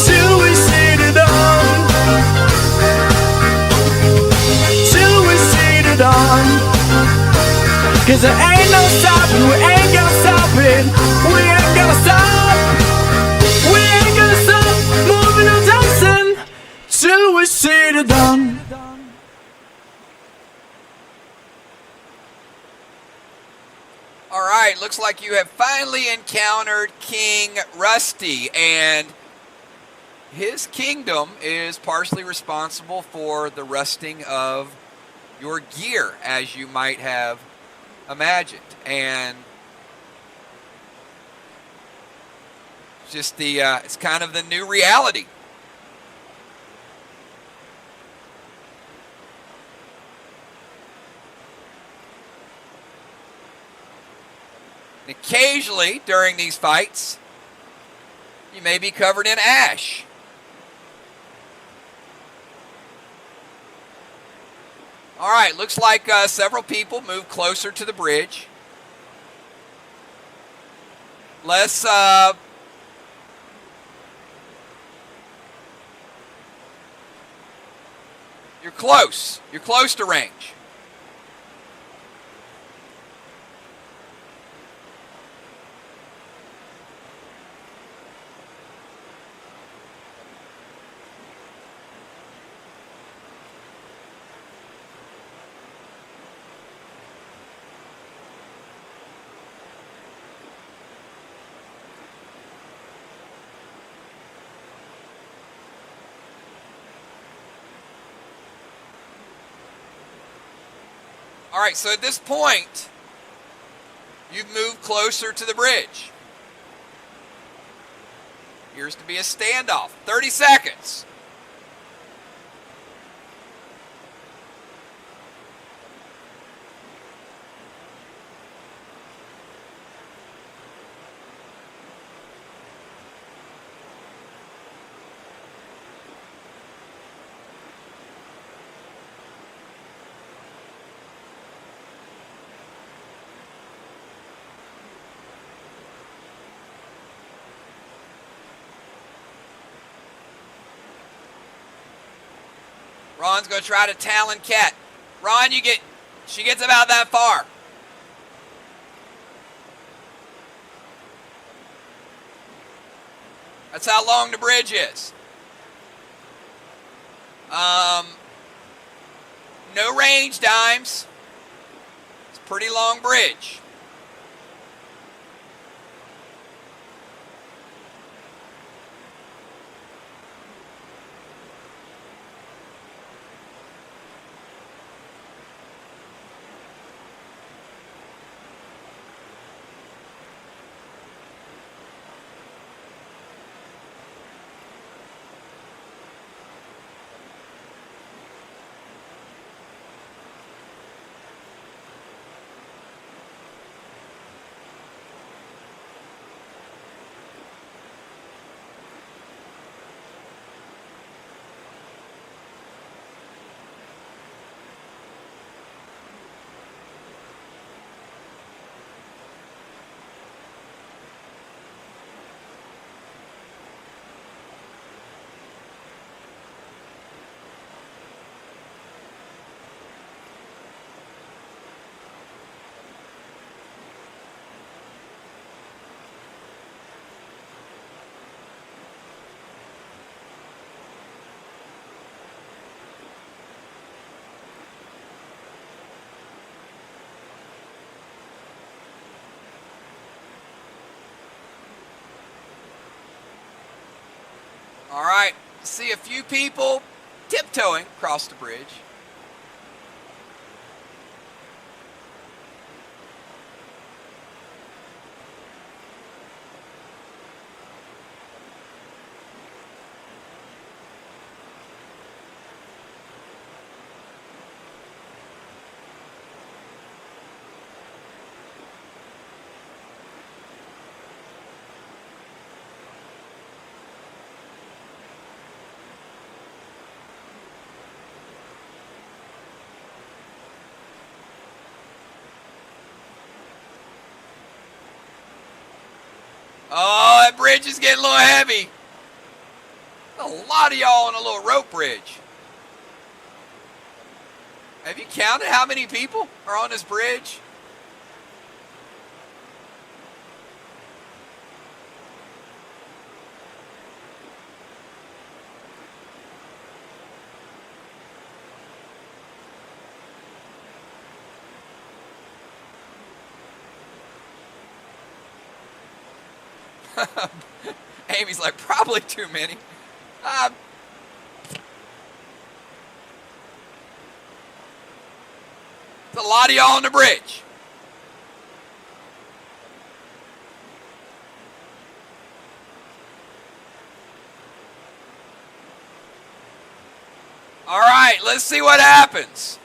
till we see the dawn. Till we see the dawn. 'Cause there ain't no stopping, we ain't gonna stop it. We ain't gonna stop. We ain't gonna stop moving or dancing till we see the dawn. All right, looks like you have finally encountered King Rusty, and his kingdom is partially responsible for the rusting of your gear, as you might have imagined. And just it's kind of the new reality. And occasionally during these fights, you may be covered in ash. All right, looks like several people move closer to the bridge. Let's you're close. You're close to range. All right, so at this point, you've moved closer to the bridge. Appears to be a standoff. 30 seconds. Ron's going to try to Talon Cat. Ron, she gets about that far. That's how long the bridge is. No range, Dimes. It's a pretty long bridge. All right, see a few people tiptoeing across the bridge. Oh, that bridge is getting a little heavy. A lot of y'all on a little rope bridge. Have you counted how many people are on this bridge? Amy's like, probably too many. There's a lot of y'all on the bridge. All right, let's see what happens.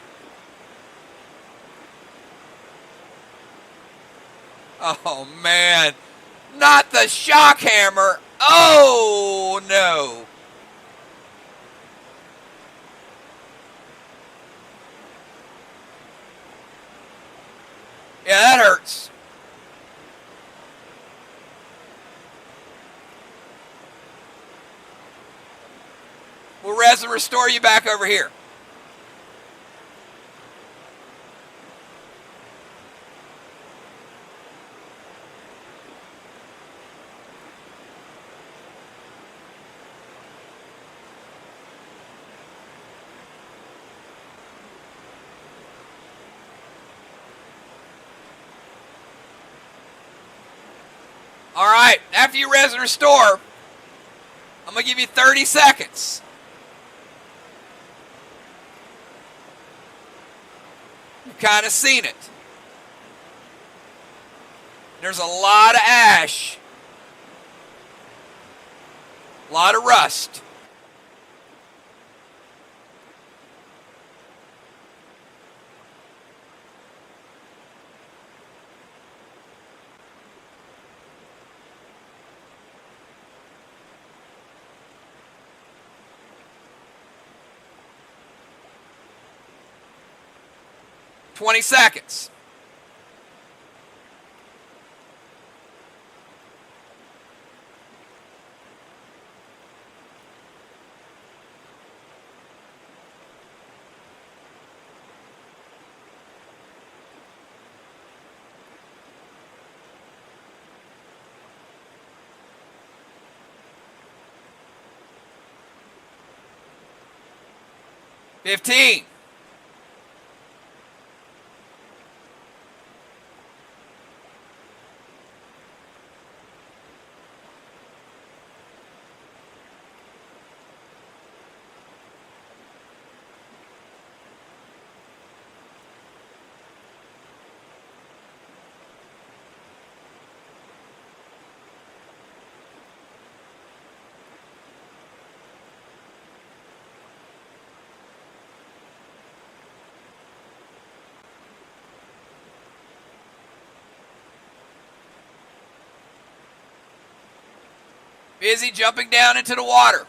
Oh, man. Not the shock hammer. Oh, no. Yeah, that hurts. We'll res and restore you back over here. All right, after you res and restore, I'm going to give you 30 seconds. You've kind of seen it. There's a lot of ash. A lot of rust. "20 seconds. "15. Busy jumping down into the water.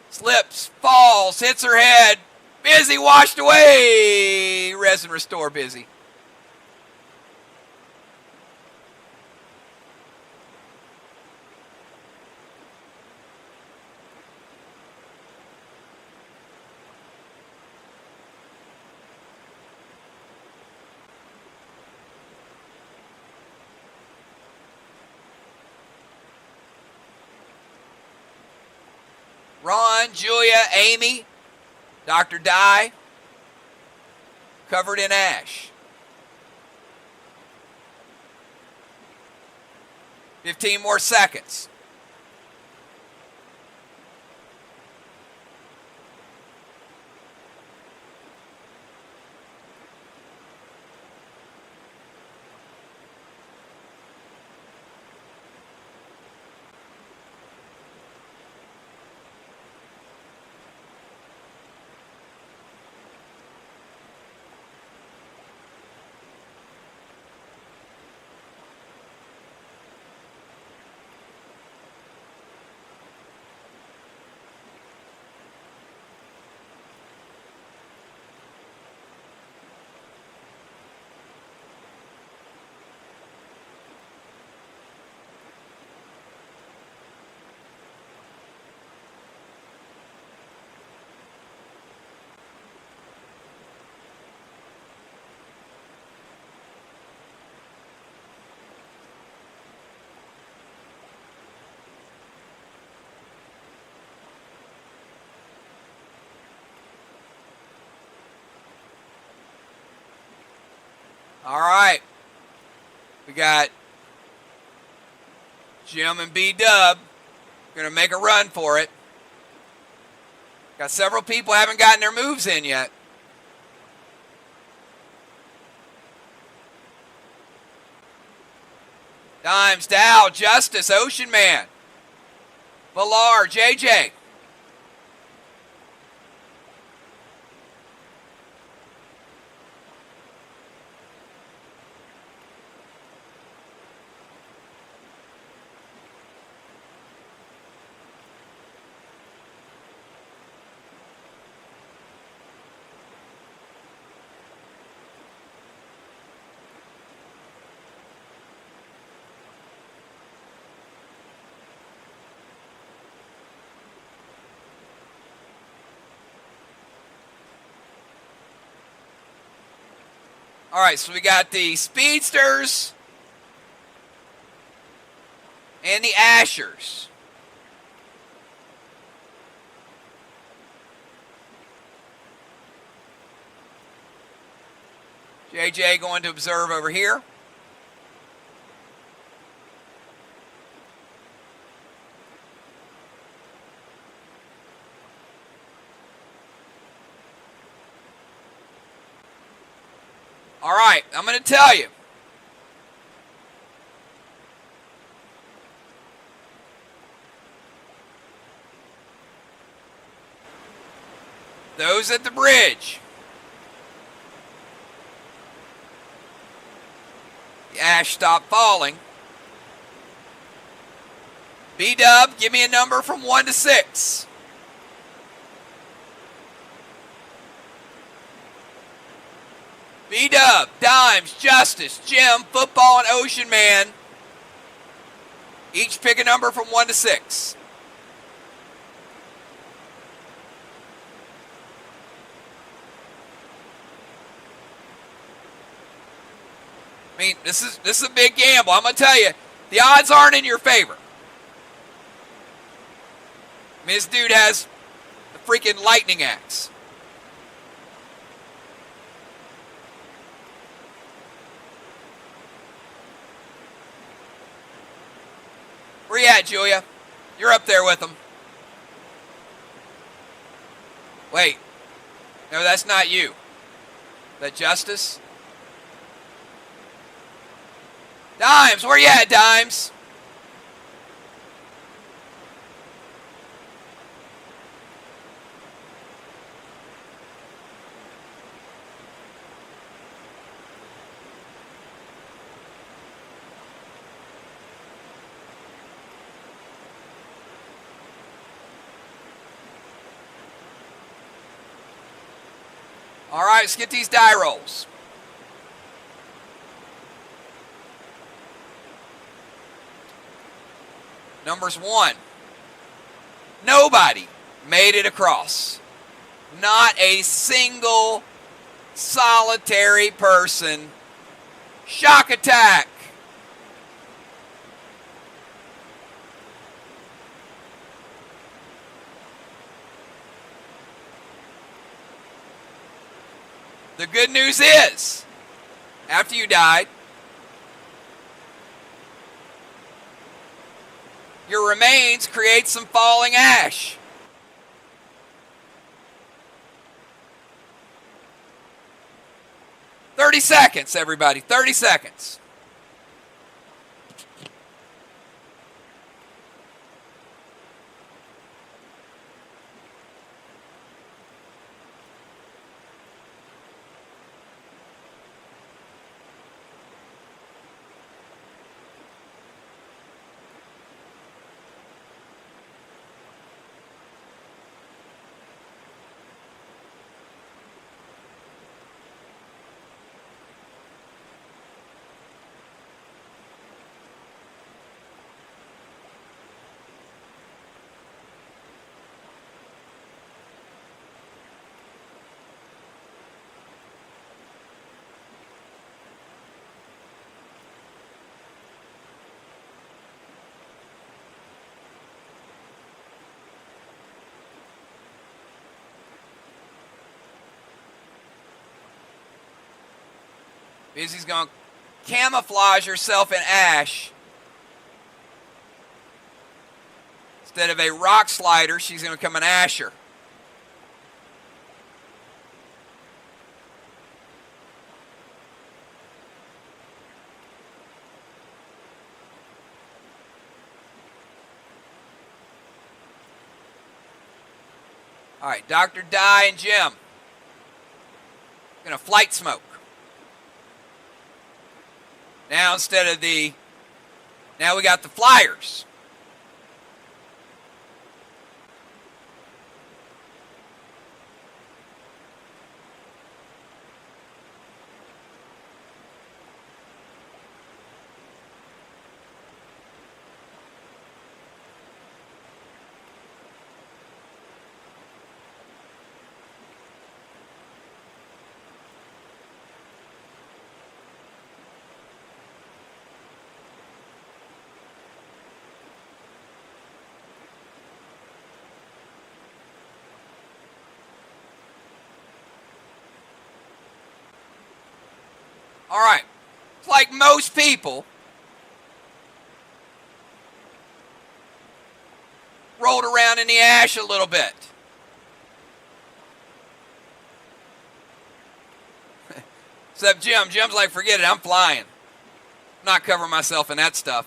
Slips, falls, hits her head. Busy washed away. Res and restore Busy. Ron, Julia, Amy, Dr. Dye, covered in ash. 15 more seconds. All right. We got Jim and B-Dub. Going to make a run for it. Got several people haven't gotten their moves in yet. Dimes, Dow, Justice, Ocean Man, Villar, JJ. All right, so we got the Speedsters and the Ashers. JJ going to observe over here. All right, I'm going to tell you. Those at the bridge. The ash stopped falling. B-Dub, give me a number from 1 to 6. B-Dub, Dimes, Justice, Jim, Football, and Ocean Man. Each pick a number from 1 to 6. I mean, this is a big gamble. I'm going to tell you, the odds aren't in your favor. I mean, this dude has the freaking lightning axe. Where you at, Julia? You're up there with him. Wait. No, that's not you. Is that Justice? Dimes, where you at, Dimes? All right, let's get these die rolls. Numbers 1. Nobody made it across. Not a single solitary person. Shock attack. The good news is, after you died, your remains create some falling ash. "30 seconds, everybody. 30 seconds. Busy's going to camouflage herself in ash. Instead of a rock slider, she's going to become an asher. All right, Dr. Dye and Jim. Going to flight smoke. Now now we got the flyers. All right. It's like most people rolled around in the ash a little bit. Except Jim. Jim's like, forget it, I'm flying. I'm not covering myself in that stuff.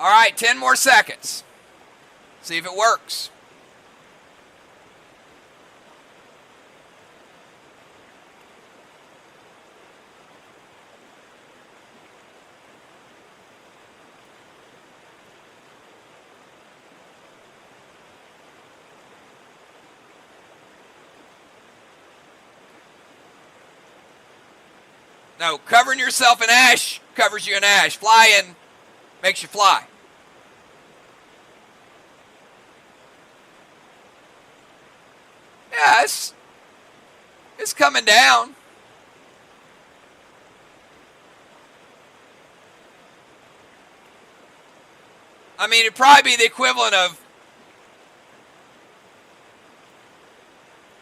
All right, 10 more seconds. See if it works. No, covering yourself in ash covers you in ash. Flying makes you fly. Yeah, it's coming down. I mean, it'd probably be the equivalent of,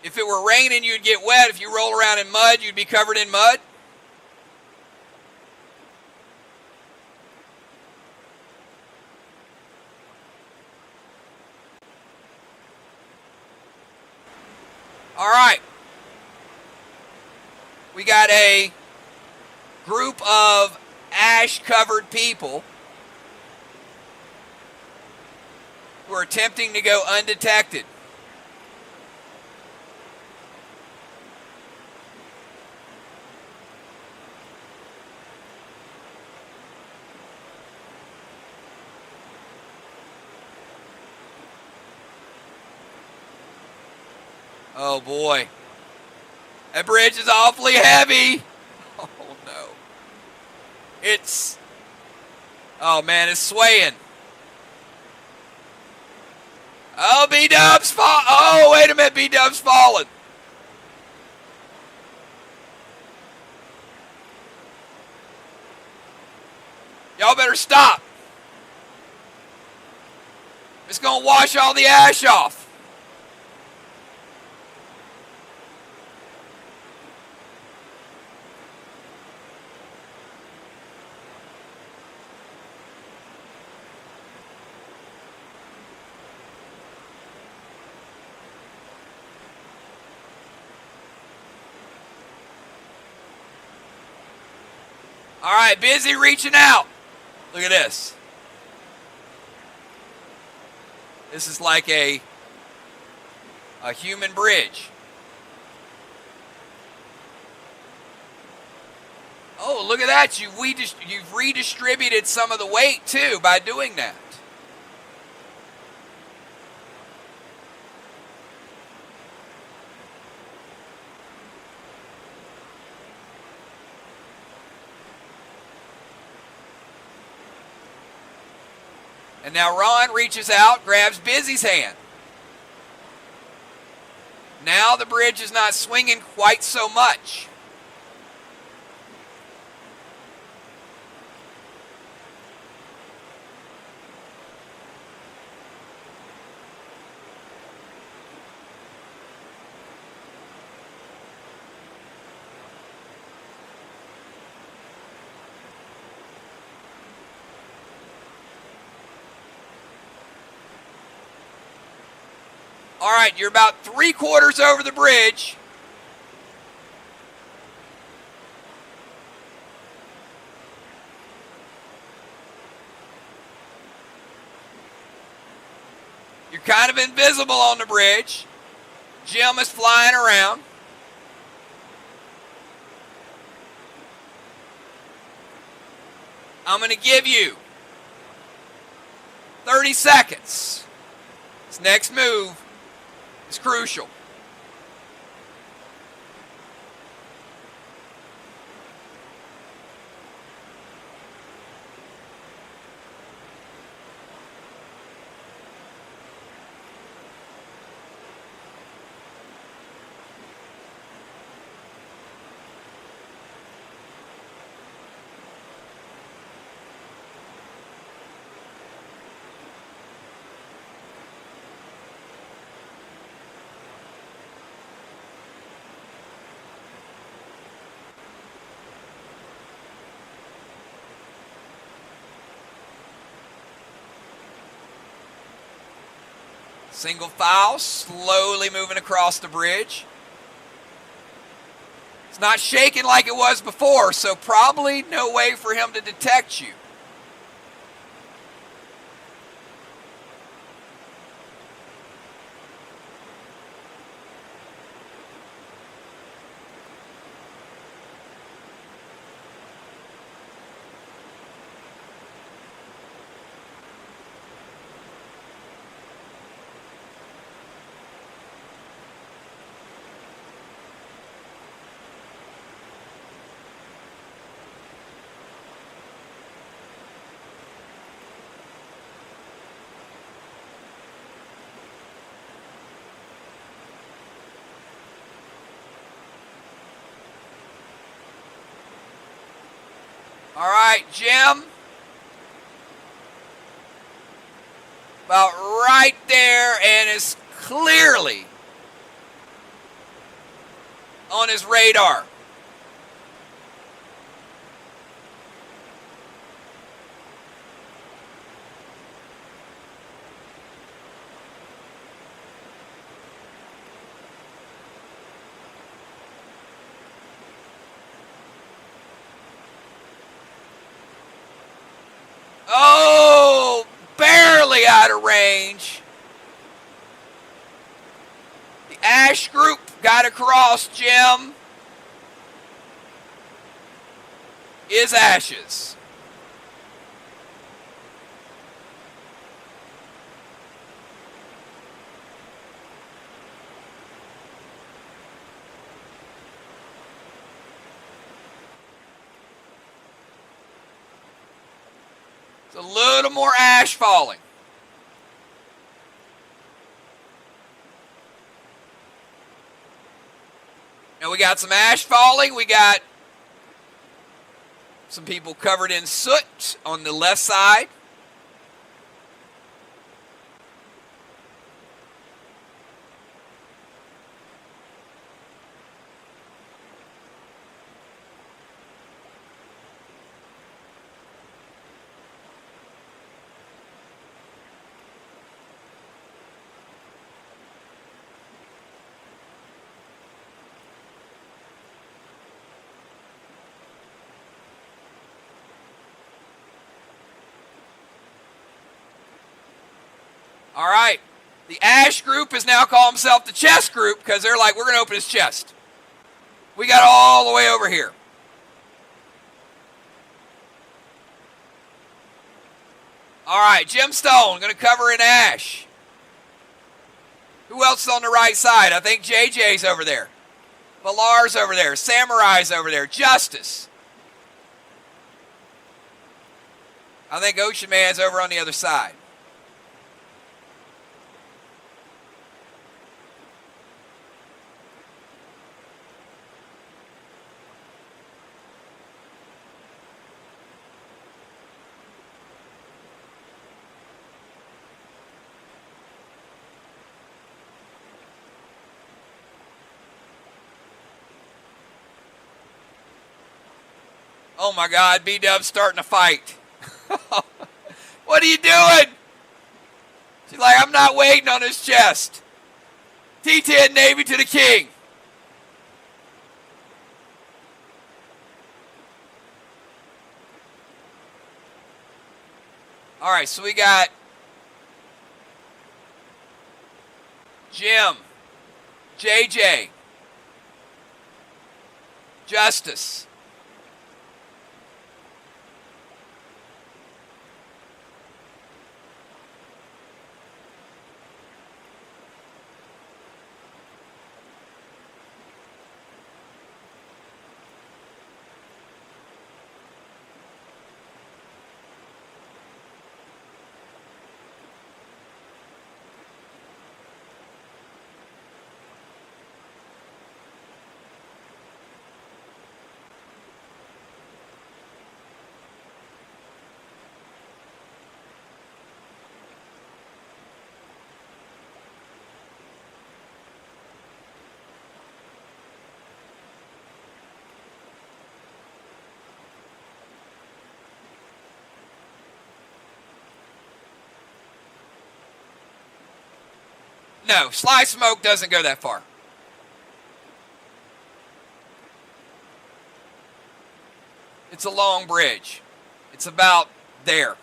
if it were raining, you'd get wet. If you roll around in mud, you'd be covered in mud. All right. We got a group of ash-covered people who are attempting to go undetected. Oh boy. That bridge is awfully heavy. Oh no. Oh man, it's swaying. Oh, B-Dub's fall. Oh, wait a minute, B-Dub's falling. Y'all better stop. It's going to wash all the ash off. All right, busy reaching out. Look at this. This is like a human bridge. Oh, look at that. You've redistributed some of the weight, too, by doing that. And now Ron reaches out, grabs Busy's hand. Now the bridge is not swinging quite so much. All right, you're about 3/4 over the bridge. You're kind of invisible on the bridge. Jim is flying around. I'm going to give you 30 seconds. This next move is crucial. Single file, slowly moving across the bridge. It's not shaking like it was before, so probably no way for him to detect you. All right, Jim. About right there and is clearly on his radar. Oh, barely out of range. The Ash group got across, Jim. Is ashes. It's a little more ash falling. Now we got some ash falling. We got some people covered in soot on the left side. All right. The Ash group has now called himself the chest group because they're like, we're going to open his chest. We got all the way over here. All right, Gemstone going to cover in Ash. Who else is on the right side? I think JJ's over there. Valar's over there. Samurai's over there. Justice. I think Ocean Man's over on the other side. Oh my God, B-Dub's starting to fight. What are you doing? She's like, I'm not waiting on his chest. T10 Navy to the king. All right, so we got Jim, JJ, Justice, No, Sly Smoke doesn't go that far. It's a long bridge. It's about there.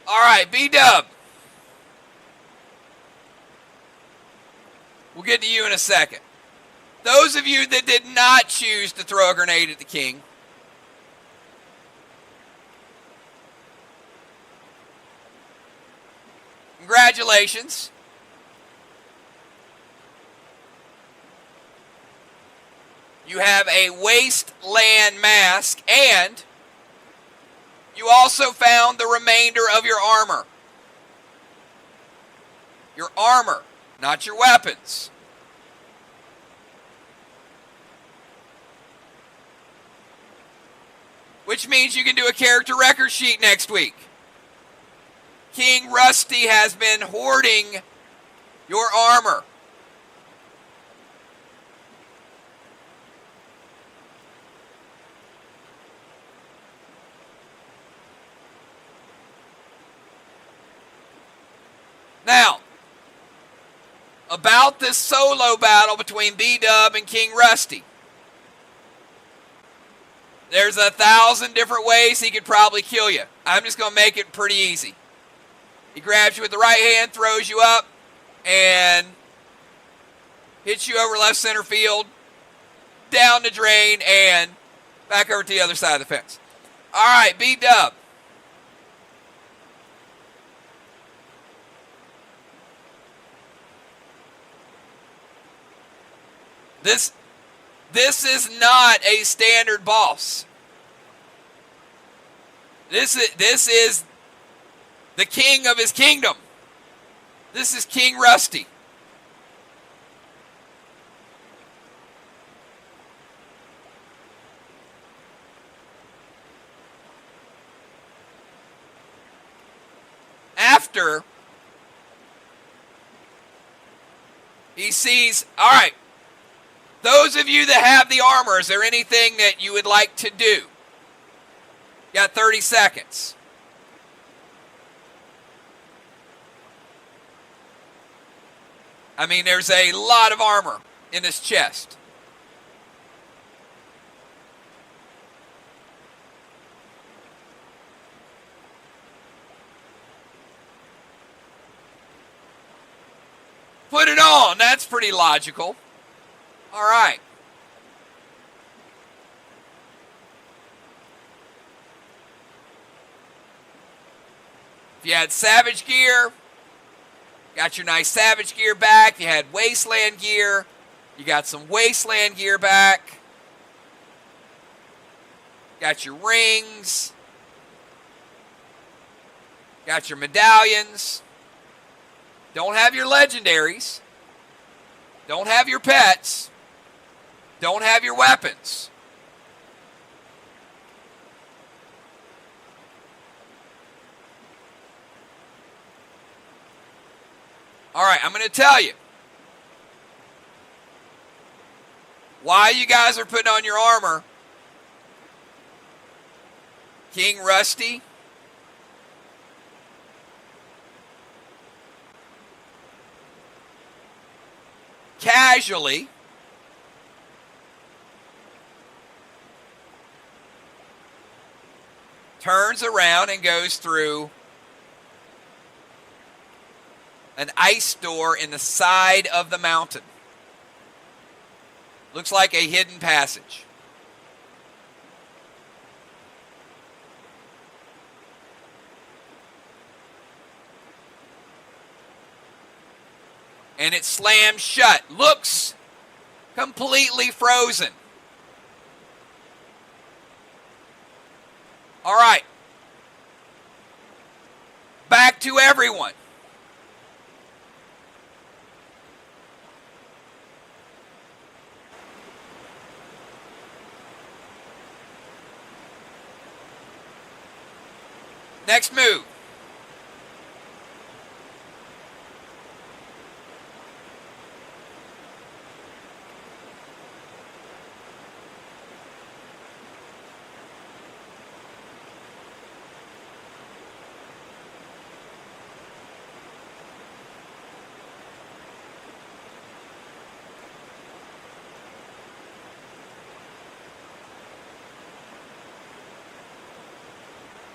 All right, B-Dub. We'll get to you in a second. Those of you that did not choose to throw a grenade at the king, congratulations. You have a wasteland mask, and you also found the remainder of your armor. Your armor, not your weapons. Which means you can do a character record sheet next week. King Rusty has been hoarding your armor. Now, about this solo battle between B-Dub and King Rusty. There's 1,000 different ways he could probably kill you. I'm just going to make it pretty easy. He grabs you with the right hand, throws you up, and hits you over left center field, down the drain, and back over to the other side of the fence. All right, B-Dub. This is not a standard boss. This is the king of his kingdom. This is King Rusty. After he sees, all right, those of you that have the armor, is there anything that you would like to do? You got 30 seconds. I mean, there's a lot of armor in this chest. Put it on. That's pretty logical. All right. If you had Savage gear, got your nice Savage gear back. If you had Wasteland gear, you got some Wasteland gear back. Got your rings. Got your medallions. Don't have your legendaries. Don't have your pets. Don't have your weapons. All right, I'm going to tell you why you guys are putting on your armor. King Rusty casually turns around and goes through an ice door in the side of the mountain. Looks like a hidden passage. And it slams shut. Looks completely frozen. All right. Back to everyone. Next move.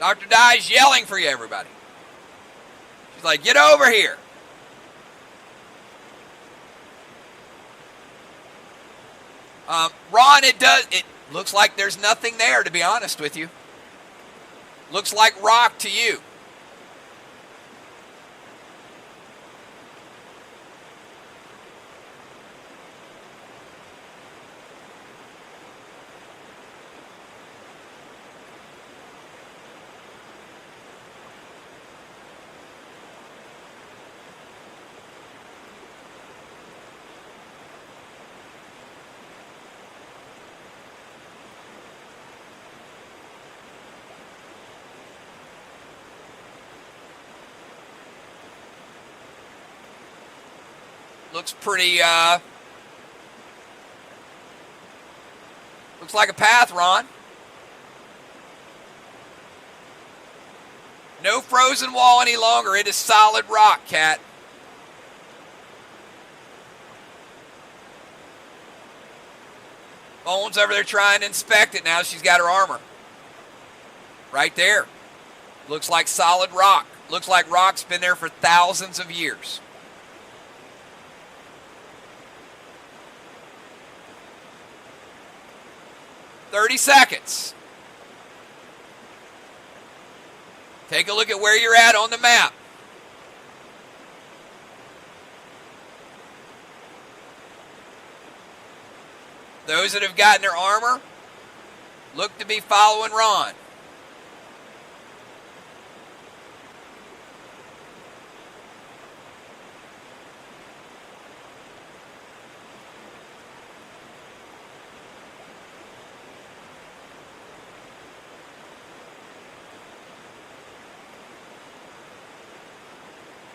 Dr. Dye's yelling for you, everybody. She's like, get over here. Ron, it looks like there's nothing there, to be honest with you. Looks like rock to you. Looks pretty, looks like a path, Ron. No frozen wall any longer. It is solid rock, Cat. Bones over there trying to inspect it now. She's got her armor. Right there. Looks like solid rock. Looks like rock's been there for thousands of years. "30 seconds. Take a look at where you're at on the map. Those that have gotten their armor look to be following Ron.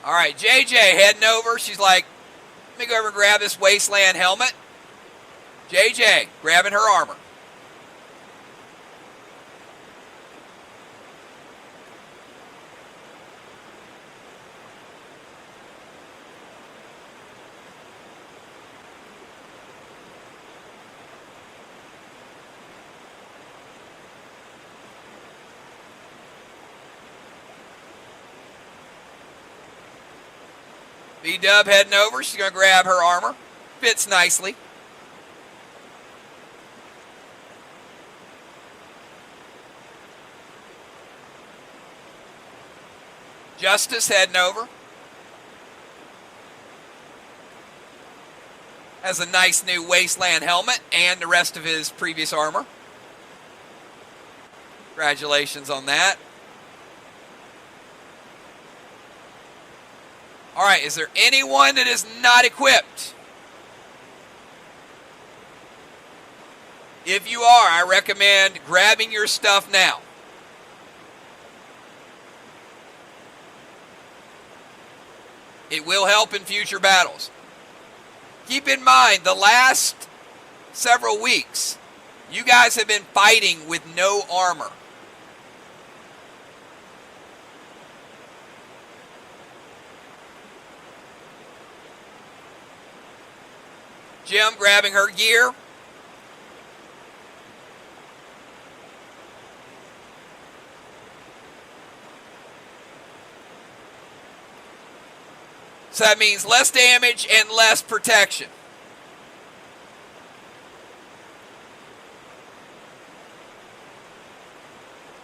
All right, JJ heading over. She's like, let me go over and grab this Wasteland helmet. JJ grabbing her armor. B-Dub heading over. She's going to grab her armor. Fits nicely. Justice heading over. Has a nice new Wasteland helmet and the rest of his previous armor. Congratulations on that. All right, is there anyone that is not equipped? If you are, I recommend grabbing your stuff now. It will help in future battles. Keep in mind, the last several weeks, you guys have been fighting with no armor. Jim grabbing her gear. So that means less damage and less protection.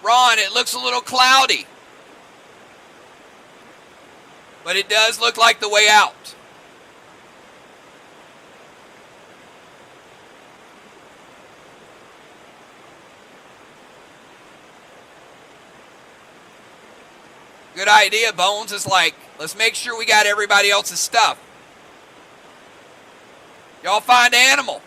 Ron, it looks a little cloudy. But it does look like the way out. Good idea. Bones is like, let's make sure we got everybody else's stuff. Y'all find animal.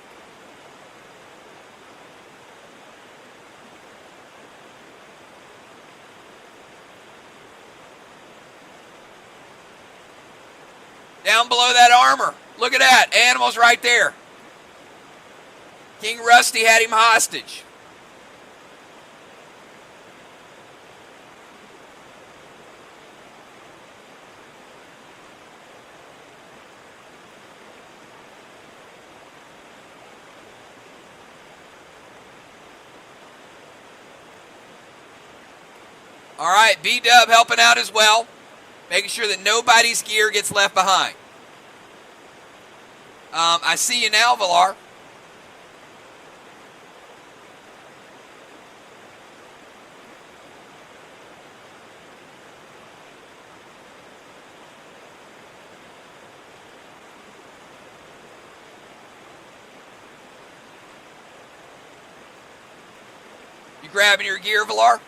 Down below that armor. Look at that. Animal's right there. King Rusty had him hostage. All right, B-Dub helping out as well, making sure that nobody's gear gets left behind. I see you now, Villar. You grabbing your gear, Villar?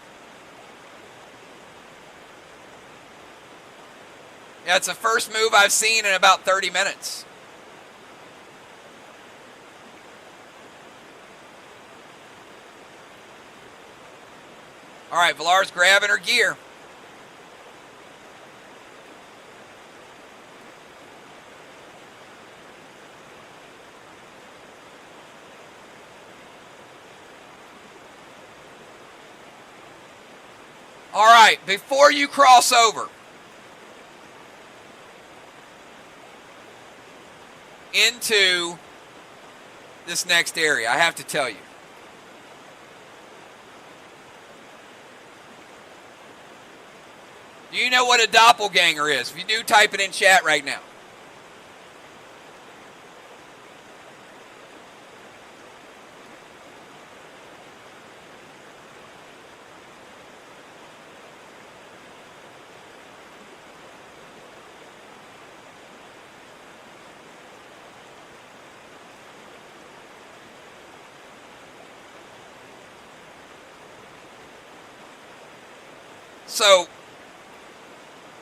Yeah, it's the first move I've seen in about 30 minutes. All right, Villar's grabbing her gear. All right, before you cross over into this next area, I have to tell you. Do you know what a doppelganger is? If you do, type it in chat right now. So,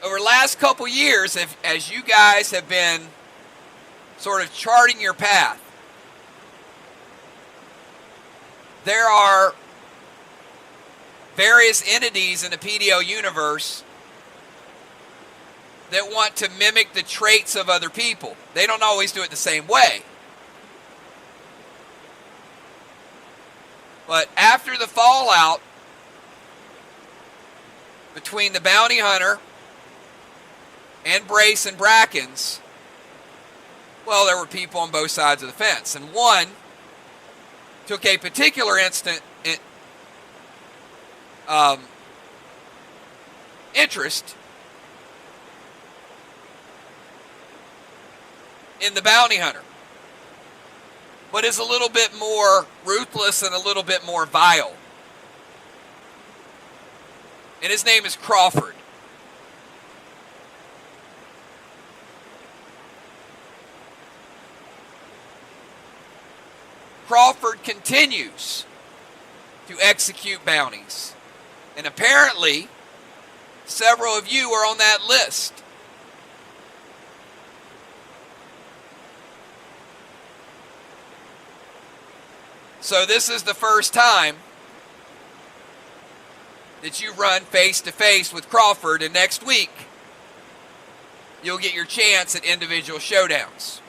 over the last couple years, as you guys have been sort of charting your path, there are various entities in the PDO universe that want to mimic the traits of other people. They don't always do it the same way. But after the fallout between the bounty hunter and Brace and Brackens, well, there were people on both sides of the fence. And one took a particular interest in the bounty hunter, but is a little bit more ruthless and a little bit more vile. And his name is Crawford. Crawford continues to execute bounties. And apparently, several of you are on that list. So this is the first time that you run face-to-face with Crawford, and next week, you'll get your chance at individual showdowns.